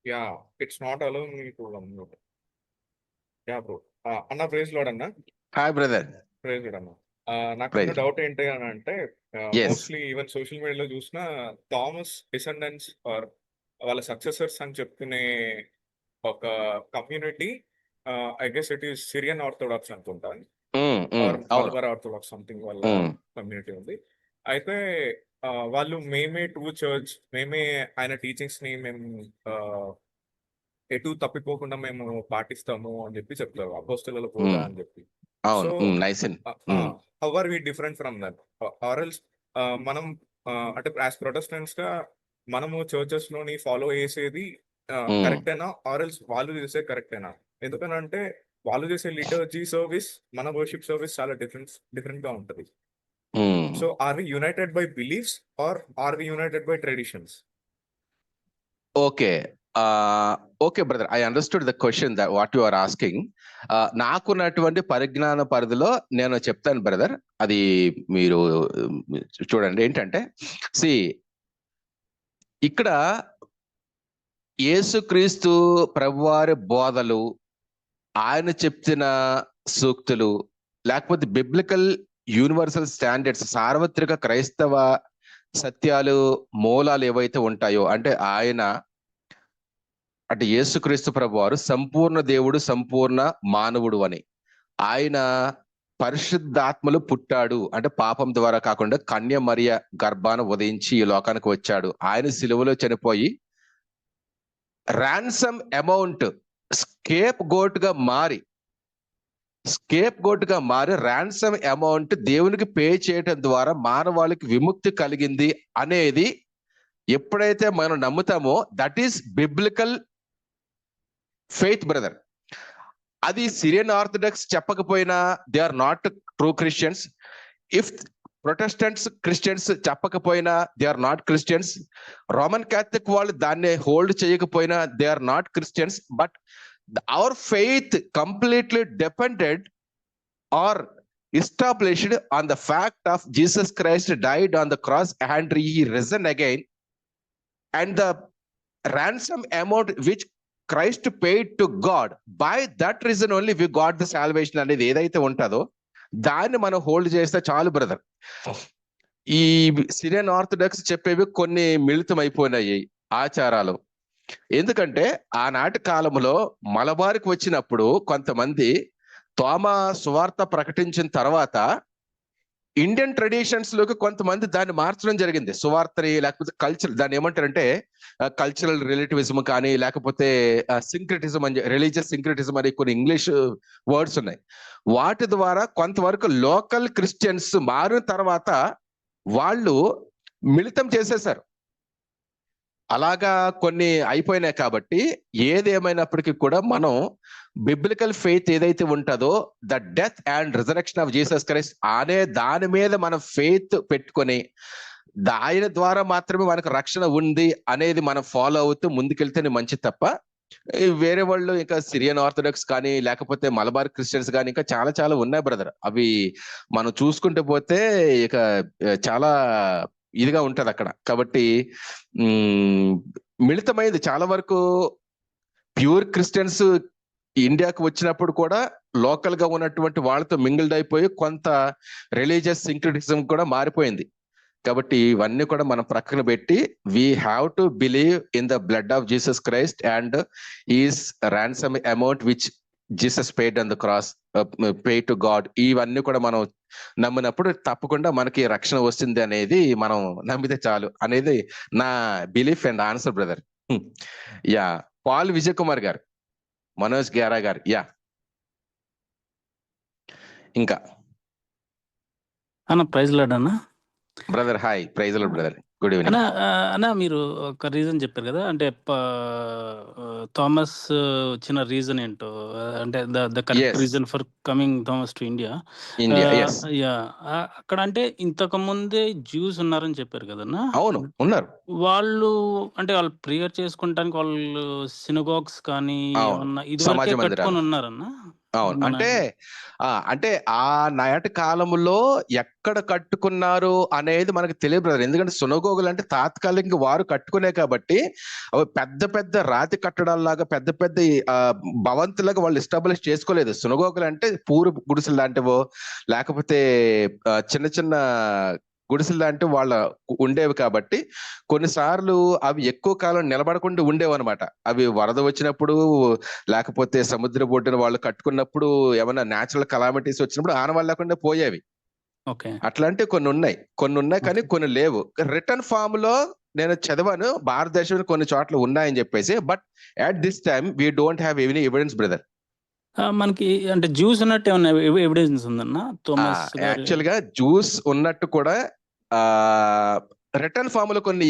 Yeah, it's not allowing me to unmute. Yeah bro. అన్న ప్రైజ్ లార్డ్ అన్న. Hi brother. ప్రైజ్ లార్డ్ అన్న. నాకు డౌట్ ఏంటి అని అంటే, మోస్ట్లీ ఈవెన్ సోషల్ మీడియాలో చూసిన థామస్ డిసెండెంట్స్ ఆర్ వాళ్ళ సక్సెసర్స్ అని చెప్పుకునే ఒక community, I guess it is Syrian orthodox అనుకుంటాను, మలబార్ ఆర్థోడాక్స్ సంథింగ్ వాళ్ళ కమ్యూనిటీ ఉంది. అయితే వాళ్ళు మేమే ట్రూ చర్చ్, మేమే ఆయన టీచింగ్స్ ని మేము ఎటు తప్పిపోకుండా మేము పాటిస్తాము అని చెప్పి చెప్తారు, అపోస్తలుల బోధ అని చెప్పి. How are we different from that? ఆర్ఎల్స్ మనం అంటే యాజ్ ప్రొటెస్టెంట్స్ గా మనము చర్చెస్ లోని ఫాలో చేసేది కరెక్టేనా, ఆర్ఎల్స్ వాళ్ళు చేసే కరెక్టేనా? ఎందుకనంటే వాళ్ళు చేసే లిటర్జీ సర్వీస్, మన వర్షిప్ సర్వీస్ చాలా డిఫరెంట్ గా ఉంటది. So are we united by beliefs or are we united by traditions? Okay brother, I understood the question that what you are asking. నాకున్నటువంటి పరిజ్ఞాన పరిధిలో నేను చెప్తాను బ్రదర్. అది మీరు చూడండి. ఏంటంటే ఇక్కడ యేసుక్రీస్తు ప్రభువారి బోధలు, ఆయన చెప్తున్న సూక్తులు, లేకపోతే బిబ్లికల్ యూనివర్సల్ స్టాండర్డ్స్, సార్వత్రిక క్రైస్తవ సత్యాలు, మూలాలు ఏవైతే ఉంటాయో, అంటే యేసుక్రీస్తు ప్రభువారు సంపూర్ణ దేవుడు, సంపూర్ణ మానవుడు అని, ఆయన పరిశుద్ధాత్మలు పుట్టాడు అంటే పాపం ద్వారా కాకుండా కన్య మరియ గర్భాన ఉదయించి ఈ లోకానికి వచ్చాడు, ఆయన సిలువలో చనిపోయి రాన్సమ్ అమౌంట్ స్కేప్ గోట్ గా మారి రాన్సమ్ అమౌంట్ దేవునికి పే చేయటం ద్వారా మానవాళికి విముక్తి కలిగింది అనేది ఎప్పుడైతే మనం నమ్ముతామో that is biblical faith brother. అది సిరియన్ ఆర్థోడాక్స్ చెప్పకపోయినా they are not true Christians. If Protestants Christians చెప్పకపోయినా they are not Christians, Roman Catholic వాళ్ళు దాన్ని హోల్డ్ చేయకపోయినా they are not Christians, but our faith completely depended are established on the fact of Jesus Christ died on the cross and he risen again, and the ransom amount which Christ paid to God, by that reason only we got the salvation అనేది ఏదైతే ఉంటుందో దాన్ని మనం hold చేస్తే చాలు brother. ఈ Syrian orthodox చెప్పేవి కొన్ని మిళితం అయిపోయినాయి ఆచారాలు. ఎందుకంటే ఆనాటి కాలంలో మలబార్కి వచ్చినప్పుడు కొంతమంది తోమా సువార్త ప్రకటించిన తర్వాత ఇండియన్ ట్రెడిషన్స్ లోకి కొంతమంది దాన్ని మార్చడం జరిగింది. సువార్తని లేకపోతే కల్చర్, దాన్ని ఏమంటారంటే కల్చరల్ రిలేటివిజం కానీ లేకపోతే సింక్రిటిజం అని, రిలీజియస్ సింక్రిటిజం అని కొన్ని ఇంగ్లీష్ వర్డ్స్ ఉన్నాయి. వాటి ద్వారా కొంతవరకు లోకల్ క్రిస్టియన్స్ మారిన తర్వాత వాళ్ళు మిళితం చేసేశారు. అలాగా కొన్ని అయిపోయినాయి. కాబట్టి ఏదేమైనప్పటికీ కూడా మనం బిబ్లికల్ ఫెయిత్ ఏదైతే ఉంటుందో the death and resurrection of Jesus Christ అనే దాని మీద మనం ఫెయిత్ పెట్టుకొని ఆయన ద్వారా మాత్రమే మనకు రక్షణ ఉంది అనేది మనం ఫాలో అవుతూ ముందుకెళ్తేనే మంచిది తప్ప వేరే వాళ్ళు ఇంకా సిరియన్ ఆర్థోడాక్స్ కానీ లేకపోతే మలబార్ క్రిస్టియన్స్ కానీ ఇంకా చాలా చాలా ఉన్నాయి బ్రదర్. అవి మనం చూసుకుంటూ పోతే ఇక చాలా ఇదిగా ఉంటది అక్కడ. కాబట్టి మిళితమైంది చాలా వరకు. ప్యూర్ క్రిస్టియన్స్ ఇండియాకు వచ్చినప్పుడు కూడా లోకల్ గా ఉన్నటువంటి వాళ్ళతో మింగిల్డ్ అయిపోయి కొంత రిలీజియస్ సింక్రిటిజం కూడా మారిపోయింది. కాబట్టి ఇవన్నీ కూడా మనం ప్రక్కన పెట్టి we have to believe in the blood of Jesus Christ and is ransom amount which Jesus paid on the cross, pay to God. ఇవన్నీ కూడా మనం నమ్మినప్పుడు తప్పకుండా మనకి రక్షణ వస్తుంది అనేది మనం నమ్మితే చాలు అనేది నా belief and answer brother. Yeah, Paul Vijay Kumar గారు, మనోజ్ గ్యారా గారు. యా, ఇంకా అన్న ప్రైజ్ లాడ్ అన్న. Brother hi, praise Lord brother, good evening. అన్న మీరు ఒక రీజన్ చెప్పారు కదా, అంటే థామస్ వచ్చిన రీజన్ ఏంటో, అంటే the correct Yes. Reason for coming Thomas to India. India, yes. Yeah, అక్కడ అంటే ఇంతకు ముందే జ్యూస్ ఉన్నారని చెప్పారు కదన్నా. అవును, ఉన్నారు. వాళ్ళు అంటే వాళ్ళు ప్రేయర్ చేసుకుంటానికి వాళ్ళు సినగాగ్స్ కానీ అవును, ఏమన్నా సమాజ ఇదివరకే మందిరాలు. కట్టుకొని ఉన్నారన్న. అవును, మన అంటే ఆ నాటి కాలంలో ఎక్కడ కట్టుకున్నారు అనేది మనకు తెలియదు బ్రదర్. ఎందుకంటే సునగోగులు అంటే తాత్కాలికంగా వారు కట్టుకునే కాబట్టి అవి పెద్ద పెద్ద రాతి కట్టడాల్లాగా పెద్ద పెద్ద భవంతులాగా వాళ్ళు ఎస్టాబ్లిష్ చేసుకోలేదు. సునగోగులు అంటే పూరు గుడిసెలు లాంటివో లేకపోతే చిన్న చిన్న గుడిసెలు లాంటి వాళ్ళ ఉండేవి. కాబట్టి కొన్నిసార్లు అవి ఎక్కువ కాలం నిలబడకుండా ఉండేవి అనమాట. అవి వరద వచ్చినప్పుడు లేకపోతే సముద్ర ఒడ్డున వాళ్ళు కట్టుకున్నప్పుడు ఏమైనా న్యాచురల్ కలామిటీస్ వచ్చినప్పుడు ఆనవాళ్ళు లేకుండా పోయేవి. ఓకే, అట్లాంటి కొన్ని ఉన్నాయి కానీ కొన్ని లేవు. రిటర్న్ ఫామ్ లో నేను చదివాను భారతదేశంలో కొన్ని చోట్ల ఉన్నాయని చెప్పేసి, but at this time we don't have any evidence brother. మనకి అంటే జ్యూస్ ఉన్నట్టు ఏమన్నా ఎవిడెన్స్ ఉందన్న థామస్ గారి? యాక్చువల్ గా జ్యూస్ ఉన్నట్టు కూడా రిటర్న్ ఫామ్ లో కొన్ని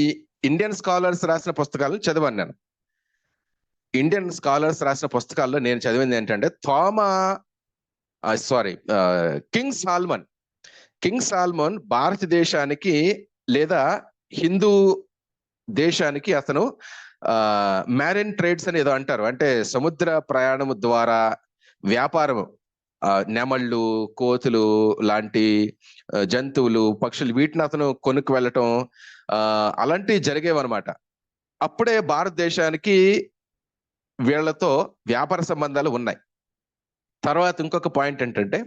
ఇండియన్ స్కాలర్స్ రాసిన పుస్తకాలను చదివాను నేను. ఇండియన్ స్కాలర్స్ రాసిన పుస్తకాల్లో నేను చదివింది ఏంటంటే కింగ్ సాల్మన్ భారతదేశానికి లేదా హిందూ దేశానికి అతను మ్యారిన్ ట్రేడ్స్ అని ఏదో అంటారు, అంటే సముద్ర ప్రయాణం ద్వారా వ్యాపారం, నెమళ్ళు, కోతులు లాంటి జంతువులు, పక్షులు, వీటిని అతను కొనుక్కు వెళ్ళటం అలాంటివి జరిగేవన్నమాట. అప్పుడే భారతదేశానికి వీళ్లతో వ్యాపార సంబంధాలు ఉన్నాయి. తర్వాత ఇంకొక పాయింట్ ఏంటంటే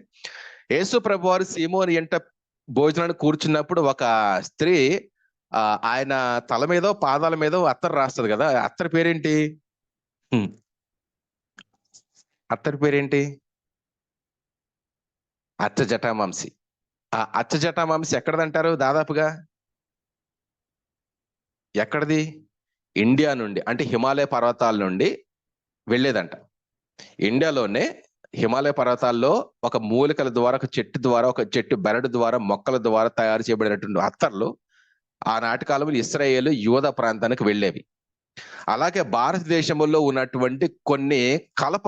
యేసు ప్రభు వారు సీమోని ఎంట భోజనానికి కూర్చున్నప్పుడు ఒక స్త్రీ ఆయన తల మీదో పాదాల మీదో అత్తరు రాస్తుంది కదా. అత్తరి పేరేంటి? అచ్చజటామాంసి. ఆ అచ్చజటామాంసి ఎక్కడదంటారు? దాదాపుగా ఎక్కడది? ఇండియా నుండి, అంటే హిమాలయ పర్వతాల నుండి వెళ్ళేదంట. ఇండియాలోనే హిమాలయ పర్వతాల్లో ఒక మూలికల ద్వారా, ఒక చెట్టు ద్వారా, ఒక చెట్టు బెరడు ద్వారా, మొక్కల ద్వారా తయారు చేయబడినటువంటి అత్తర్లు ఆనాటి కాలంలో ఇశ్రాయేలు యూదా ప్రాంతానికి వెళ్ళేవి. అలాగే భారతదేశంలో ఉన్నటువంటి కొన్ని కలప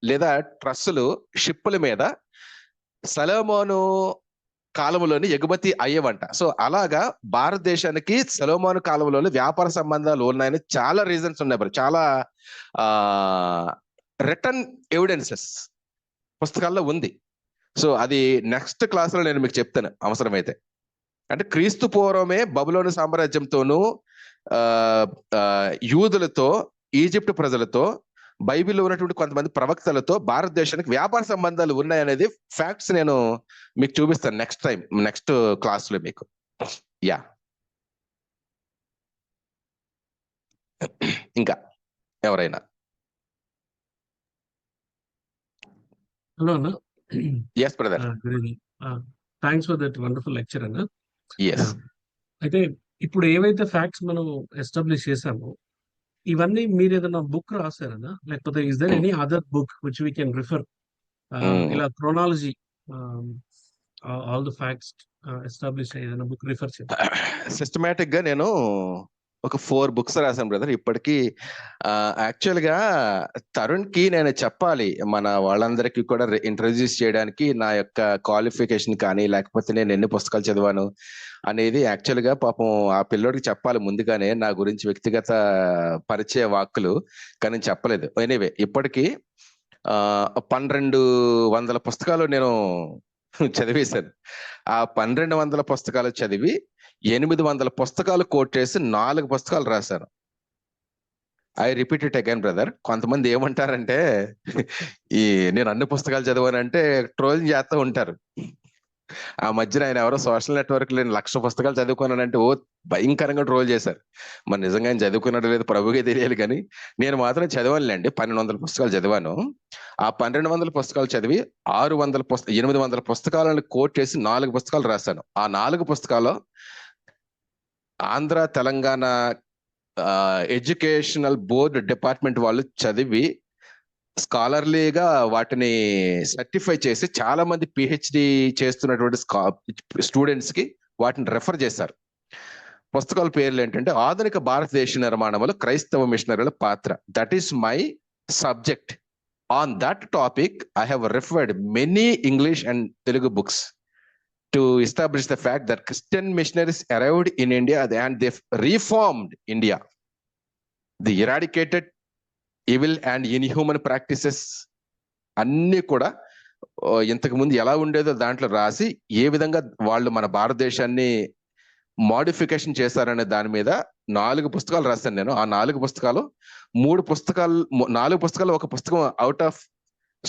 లేదా ట్రస్సులు షిప్పుల మీద సొలొమోను కాలంలోనే ఎగుమతి అయ్యేవంట. సో అలాగా భారతదేశానికి సొలొమోను కాలంలోనే వ్యాపార సంబంధాలు ఉన్నాయని చాలా రీజన్స్ ఉన్నాయి బ్రదర్. చాలా రిటర్న్ ఎవిడెన్సెస్ పుస్తకాల్లో ఉంది. సో అది నెక్స్ట్ క్లాస్ లో నేను మీకు చెప్తాను అవసరమైతే. అంటే క్రీస్తు పూర్వమే బబులోను సామ్రాజ్యంతోనూ యూదులతో, ఈజిప్ట్ ప్రజలతో, బైబిల్లో ఉన్నటువంటి కొంతమంది ప్రవక్తలతో భారతదేశానికి వ్యాపార సంబంధాలు ఉన్నాయనేది ఫ్యాక్ట్స్ నేను మీకు చూపిస్తాను నెక్స్ట్ క్లాస్ లో మీకు. యా, ఇంకా ఎవరైనా? హలో అన్న. Yes brother. Good evening. Thanks for that wonderful lecture అన్న. ఎస్. అయితే ఇప్పుడు ఏవైతే ఫ్యాక్ట్స్ మనం ఎస్టాబ్లిష్ చేసామో ఇవన్నీ మీరు ఏదైనా బుక్ రాశారన్నా, లేకపోతే is there any other book which we can refer ఇలా chronology all the facts establish ఏదైనా బుక్ రిఫర్ చేయండి. సిస్టమేటిక్ గా నేను ఒక 4 బుక్స్ రాశాను బ్రదర్ ఇప్పటికీ. యాక్చువల్ గా తరుణ్ కి నేను చెప్పాలి, మన వాళ్ళందరికీ కూడా ఇంట్రడ్యూస్ చేయడానికి నా యొక్క క్వాలిఫికేషన్ కానీ, లేకపోతే నేను ఎన్ని పుస్తకాలు చదివాను అనేది యాక్చువల్ గా పాపం ఆ పిల్లోడికి చెప్పాలి ముందుగానే నా గురించి వ్యక్తిగత పరిచయ వాక్కులు, కానీ చెప్పలేదు. ఎనీవే ఇప్పటికీ 1200 పుస్తకాలు నేను చదివేశాను. ఆ 1200 పుస్తకాలు చదివి 800 పుస్తకాలు కోట్ చేసి 4 పుస్తకాలు రాశాను. I repeat it again brother. కొంతమంది ఏమంటారంటే నేను అన్ని పుస్తకాలు చదివానంటే ట్రోలింగ్ చేస్తూ ఉంటారు. ఆ మధ్యన ఆయన ఎవరో సోషల్ నెట్వర్క్ లో 1,00,000 పుస్తకాలు చదువుకున్నానంటే భయంకరంగా ట్రోల్ చేశారు. మరి నిజంగా ఆయన చదువుకున్నాడు లేదు ప్రభుకే తెలియాలి, కానీ నేను మాత్రం చదవాలండి. 1200 పుస్తకాలు చదివాను. ఆ 1200 పుస్తకాలు చదివి 800 పుస్తకాలను కోట్ చేసి 4 పుస్తకాలు రాశాను. ఆ 4 పుస్తకాలు Andhra Telangana educational board department వాళ్ళు చదివి స్కాలర్లీగా వాటిని సర్టిఫై చేసి చాలా మంది పిహెచ్డి చేస్తున్నటువంటి స్టూడెంట్స్ కి వాటిని రెఫర్ చేశారు. పుస్తకాల పేర్లు ఏంటంటే ఆధునిక భారతదేశ నిర్మాణంలో క్రైస్తవ మిషనరీల పాత్ర. That is my subject. On that topic I have referred many English and Telugu books to establish the fact that Christian missionaries arrived in India and they reformed India. They eradicated evil and inhuman practices. అన్ని కూడా ఇంతకు ముందు ఎలా ఉండేదో దాంట్లో రాసి ఏ విధంగా వాళ్ళు మన భారతదేశాన్ని మోడిఫికేషన్ చేశారనే దాని మీద 4 పుస్తకాలు రాశాను నేను. ఆ 4 పుస్తకాలు 4 పుస్తకాలు ఒక పుస్తకం అవుట్ ఆఫ్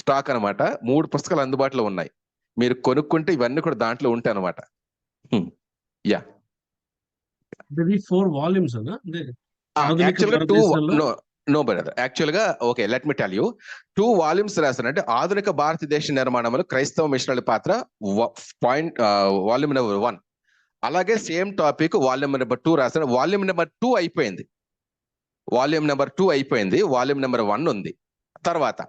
స్టాక్ అనమాట. 3 పుస్తకాలు అందుబాటులో ఉన్నాయి. మీరు కొనుక్కుంటే ఇవన్నీ కూడా దాంట్లో ఉంటాయి అనమాట. యా, 4 volumes అన్న. యాక్చువల్గా 2 బ్రదర్. యాక్చువల్గా okay, let me tell you 2 volumes రాశాను. అంటే ఆధునిక భారతదేశ నిర్మాణంలో క్రైస్తవ మిషనరీల పాత్ర వాల్యూమ్ నెంబర్ 1. అలాగే సేమ్ టాపిక్ వాల్యూమ్ నెంబర్ 2 రాశాను. వాల్యూమ్ నెంబర్ 2 అయిపోయింది. వాల్యూమ్ నెంబర్ 1 ఉంది. తర్వాత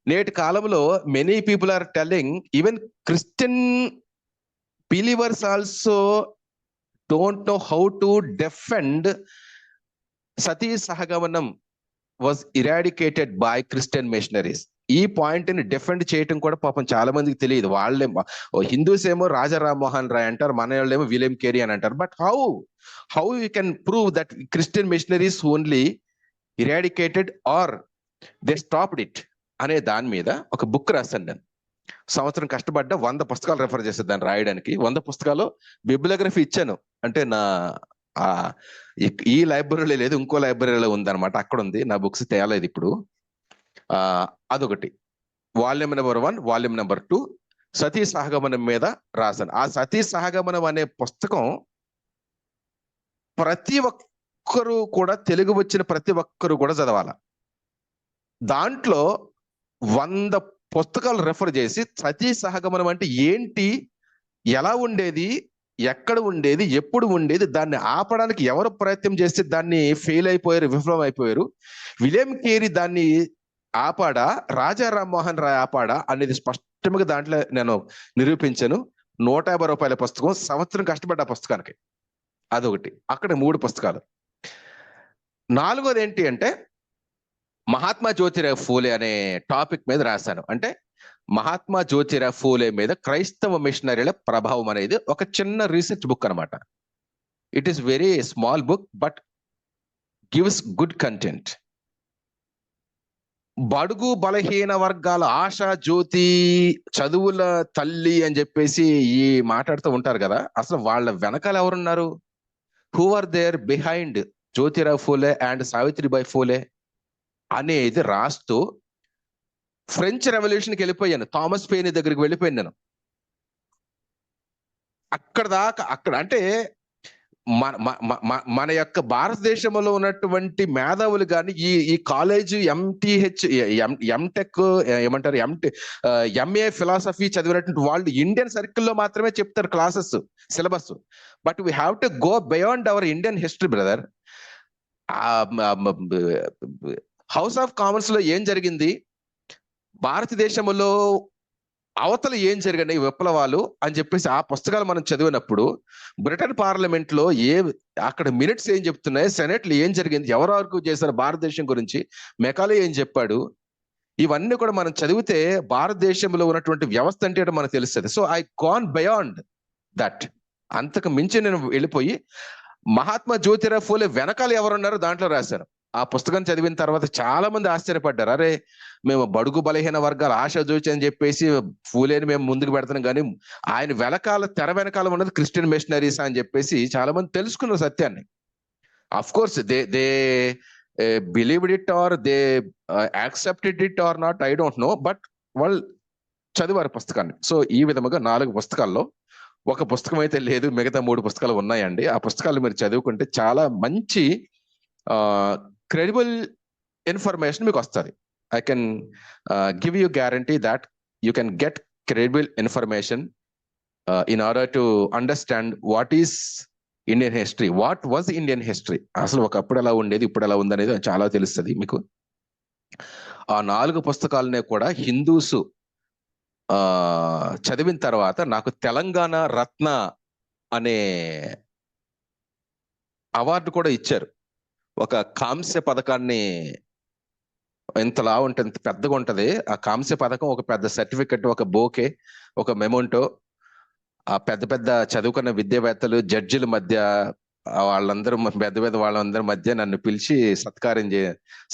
నేటి కాలంలో many people are telling even Christian believers also don't know how to defend sati sahagamanam was eradicated by Christian missionaries. ఈ పాయింట్ ని డిఫెండ్ చేయటం కూడా పాపం చాలా మందికి తెలియదు. వాళ్ళేమో హిందూస్ ఏమో రాజా రామ్మోహన్ రాయ్ అంటారు, మన వాళ్ళేమో విలియం కేరీ అని అంటారు. But how you can prove that Christian missionaries only eradicated or they stopped it అనే దాని మీద ఒక బుక్ రాశాను నేను. సంవత్సరం కష్టపడ్డా 100 పుస్తకాలు రెఫర్ చేశాను దాన్ని రాయడానికి. 100 పుస్తకాలు బిబ్లియోగ్రఫీ ఇచ్చాను. అంటే నా ఈ లైబ్రరీలో లేదు, ఇంకో లైబ్రరీలో ఉందన్నమాట. అక్కడ ఉంది. నా బుక్స్ తేలేదు ఇప్పుడు. అదొకటి. వాల్యూమ్ నెంబర్ 1, వాల్యూమ్ నెంబర్ 2 సతీ సహగమనం మీద రాశాను. ఆ సతీ సహగమనం అనే పుస్తకం ప్రతి ఒక్కరూ కూడా, తెలుగు వచ్చిన ప్రతి ఒక్కరూ కూడా చదవాల. దాంట్లో 100 పుస్తకాలు రెఫర్ చేసి సతీ సహగమనం అంటే ఏంటి, ఎలా ఉండేది, ఎక్కడ ఉండేది, ఎప్పుడు ఉండేది, దాన్ని ఆపడానికి ఎవరు ప్రయత్నం చేస్తే దాన్ని ఫెయిల్ అయిపోయారు, విఫలం అయిపోయారు, విలియం కేరీ దాన్ని ఆపాడా, రాజా రామ్మోహన్ రాయ్ ఆపాడా అనేది స్పష్టంగా దాంట్లో నేను నిరూపించాను. 150 రూపాయల పుస్తకం. సంవత్సరం కష్టపడ్డ పుస్తకానికి. అదొకటి. అక్కడ 3 పుస్తకాలు. 4వది ఏంటి అంటే మహాత్మా జ్యోతిరావు ఫూలే అనే టాపిక్ మీద రాశాను. అంటే మహాత్మా జ్యోతిరావు ఫూలే మీద క్రైస్తవ మిషనరీల ప్రభావం అనేది ఒక చిన్న రీసెర్చ్ బుక్ అన్నమాట. It is very small book but gives good content. బడుగు బలహీన వర్గాల ఆశ జ్యోతి, చదువుల తల్లి అని చెప్పేసి ఈ మాట్లాడుతూ ఉంటారు కదా, అసలు వాళ్ళ వెనకాల ఎవరున్నారు? Who are there behind Jyotirao Phule and Savitribai Phule అనేది రాస్తూ ఫ్రెంచ్ రెవల్యూషన్కి వెళ్ళిపోయాను. థామస్ పెయిన్ దగ్గరికి వెళ్ళిపోయాను నేను. అక్కడ దాకా అంటే మన యొక్క భారతదేశంలో ఉన్నటువంటి మేధావులు కానీ ఈ కాలేజ్ ఎంటెక్ ఏమంటారు ఎంఏ ఫిలాసఫీ చదివినటువంటి వాళ్ళు ఇండియన్ సర్కిల్లో మాత్రమే చెప్తారు classes syllabus. But we have to go beyond our Indian history brother. House of Commons లో ఏం జరిగింది, భారతదేశంలో అవతల ఏం జరిగినాయి విప్లవాలు అని చెప్పేసి ఆ పుస్తకాలు మనం చదివినప్పుడు బ్రిటన్ పార్లమెంట్ లో అక్కడ మినిట్స్ ఏం చెప్తున్నాయి, సెనెట్లు ఏం జరిగింది, ఎవరు వరకు చేశారు భారతదేశం గురించి, మెకాలే ఏం చెప్పాడు, ఇవన్నీ కూడా మనం చదివితే భారతదేశంలో ఉన్నటువంటి వ్యవస్థ అంటే మనకు తెలుస్తుంది. So I gone beyond that. అంతకు మించి నేను వెళ్ళిపోయి మహాత్మా జ్యోతిరావు ఫూలే వెనకాల ఎవరున్నారో దాంట్లో రాశాను. ఆ పుస్తకం చదివిన తర్వాత చాలా మంది ఆశ్చర్యపడ్డారు. అరే మేము బడుగు బలహీన వర్గాల ఆశ చూచి అని చెప్పేసి ఫూలేని మేము ముందుకు పెడతాం, కానీ ఆయన తెర వెనకాల ఉన్నది క్రిస్టియన్ మిషనరీస్ అని చెప్పేసి చాలా మంది తెలుసుకున్నారు సత్యాన్ని. Of course they believed it or they accepted it or not, I don't know, but వాళ్ళు చదివారు పుస్తకాన్ని. సో ఈ విధముగా 4 పుస్తకాల్లో ఒక పుస్తకం అయితే లేదు, మిగతా 3 పుస్తకాలు ఉన్నాయండి. ఆ పుస్తకాలు మీరు చదువుకుంటే చాలా మంచి credible information మీకు వస్తుంది. I can give you guarantee that you can get credible information in order to understand what is Indian history, what was Indian history, అసలు ఒకప్పుడు ఎలా ఉండేది ఇప్పుడు ఎలా ఉంది అనేది చాలా తెలుస్తుంది మీకు. ఆ 4 పుస్తకాలనే కూడా హిందూస్ చదివిన తర్వాత నాకు తెలంగాణ రత్న అనే అవార్డు కూడా ఇచ్చారు. ఒక కాంస్య పథకాన్ని, ఎంతలా ఉంటుంది, ఎంత పెద్దగా ఉంటది ఆ కాంస్య పథకం, ఒక పెద్ద సర్టిఫికెట్, ఒక బోకే, ఒక మెమోంటో, ఆ పెద్ద చదువుకున్న విద్యావేత్తలు జడ్జిల మధ్య వాళ్ళందరూ పెద్ద వాళ్ళందరి మధ్య నన్ను పిలిచి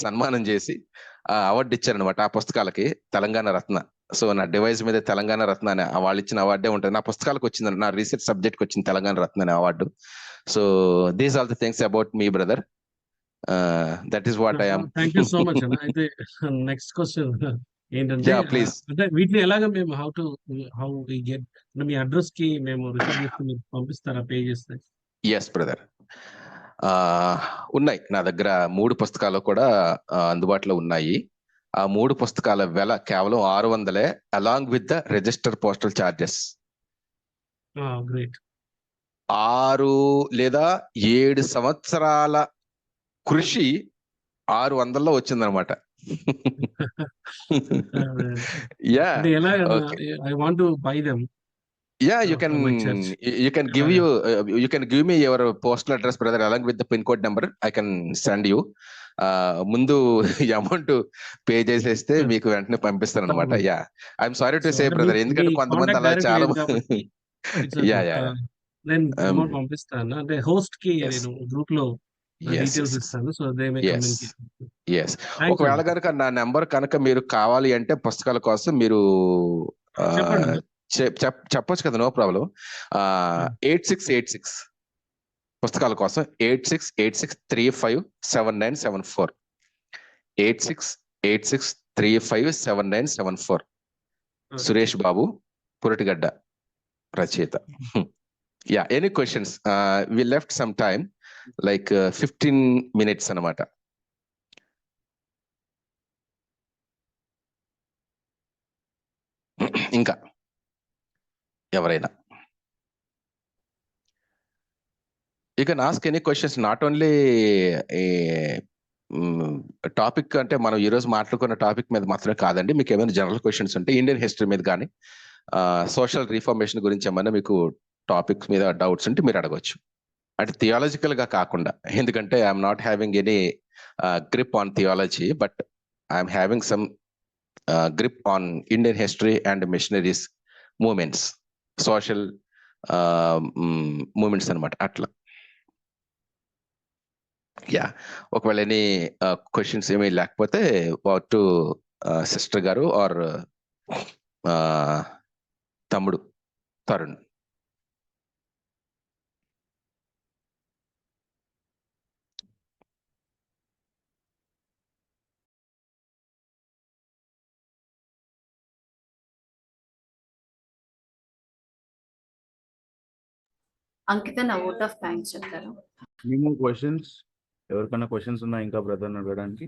సన్మానం చేసి అవార్డు ఇచ్చారనమాట ఆ పుస్తకాలకి, తెలంగాణ రత్న. సో నా డివైస్ మీద తెలంగాణ రత్న అనే వాళ్ళు ఇచ్చిన అవార్డే ఉంటుంది. నా పుస్తకాలకు వచ్చింది, నా రీసెర్చ్ సబ్జెక్ట్కి వచ్చింది తెలంగాణ రత్న అనే award. So these are the things about me brother. That is what I am. Thank you so much అన్న. అయితే నెక్స్ట్ క్వశ్చన్ ఏంటంటే, ప్లీజ్. అంటే వీటిని ఎలాగ మేము హౌ వి గెట్, మీ అడ్రస్ కి మేము రిసీవ్ చేసి మీరు పంపిస్తారా పే చేస్తే? ఎస్ బ్రదర్, ఉన్నాయి నా దగ్గర 3 పుస్తకాలు కూడా అందుబాటులో ఉన్నాయి. ఆ 3 పుస్తకాల వెల కేవలం 600 along with the register postal charges. Great. 6 లేదా 7 సంవత్సరాల కృషి 600లో వచ్చిందనమాట. Yeah, I want to buy them. Yeah, you can give me your postal address brother along with the pin code number. I can send you. ముందు amount pay చేసేస్తే మీకు వెంటనే పంపిస్తాను అనమాట. Yeah, I'm sorry to say brother, ఎందుకంటే కొంతమంది అలా చాలా నేను అమౌంట్ పంపిస్తాను, అంటే హోస్ట్ కి నేను గ్రూప్ లో డీటెయిల్స్ ఇస్తాను. So they may communicate. yes, ఒకవేళ కనుక నా నెంబర్ కనుక మీరు కావాలి అంటే పుస్తకాల కోసం మీరు చెప్పొచ్చు కదా, నో ప్రాబ్లం. 8686 పుస్తకాల కోసం 8686357974 8686357974. సురేష్ బాబు, పురటిగడ్డ, రచయిత. Yeah, any questions? We left some time, like 15 minutes అన్నమాట. ఇంకా ఎవరైనా you can ask any questions, not only topic అంటే మనం ఈరోజు మాట్లాడుకున్న టాపిక్ మీద మాత్రమే కాదండి. మీకు ఏమైనా జనరల్ క్వశ్చన్స్ ఉంటే ఇండియన్ హిస్టరీ మీద కానీ సోషల్ రిఫార్మేషన్ గురించి ఏమైనా మీకు టాపిక్స్ మీద డౌట్స్ ఉంటే మీరు అడగవచ్చు. అంటే థియాలజికల్ గా కాకుండా, ఎందుకంటే I'm not having any grip on theology, but I'm having some grip on Indian history and missionaries movements, social movements అనమాట అట్లా. యా, ఒకవేళ ఎనీ క్వశ్చన్స్ ఏమీ లేకపోతే టు సిస్టర్ గారు ఆర్ తమ్ముడు తరుణ్. అంకిత నా ఓట్ ఆఫ్ థ్యాంక్స్ చెప్తారు. మేము క్వశ్చన్స్, ఎవరికైనా క్వశ్చన్స్ ఉన్నా ఇంకా బ్రదర్ అడగడానికి?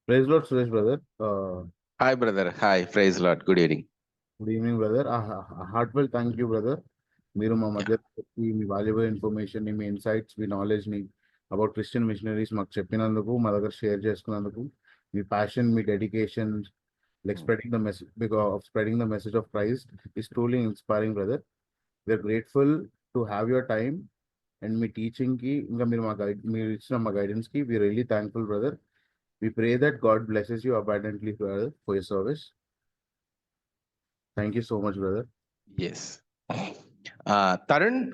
Praise Lord Suresh brother. Hi brother, hi, praise Lord, good evening. Good evening brother. Heartfelt thank you brother. మీరు మా మధ్య మీ వాల్యుబుల్ ఇన్ఫర్మేషన్, మీ ఇన్సైట్స్, మీ నాలెడ్జ్ని అబౌట్ క్రిస్టియన్ మిషనరీస్ మాకు చెప్పినందుకు, మా దగ్గర షేర్ చేసుకున్నందుకు, మీ ప్యాషన్, మీ dedication, like spreading the message of Christ is truly inspiring brother. We are grateful to have your time and me teaching ki inga meer ichina ma guidance ki. We are really thankful brother. We pray that God blesses you abundantly brother for your service. Thank you so much brother. Yes. Tarun,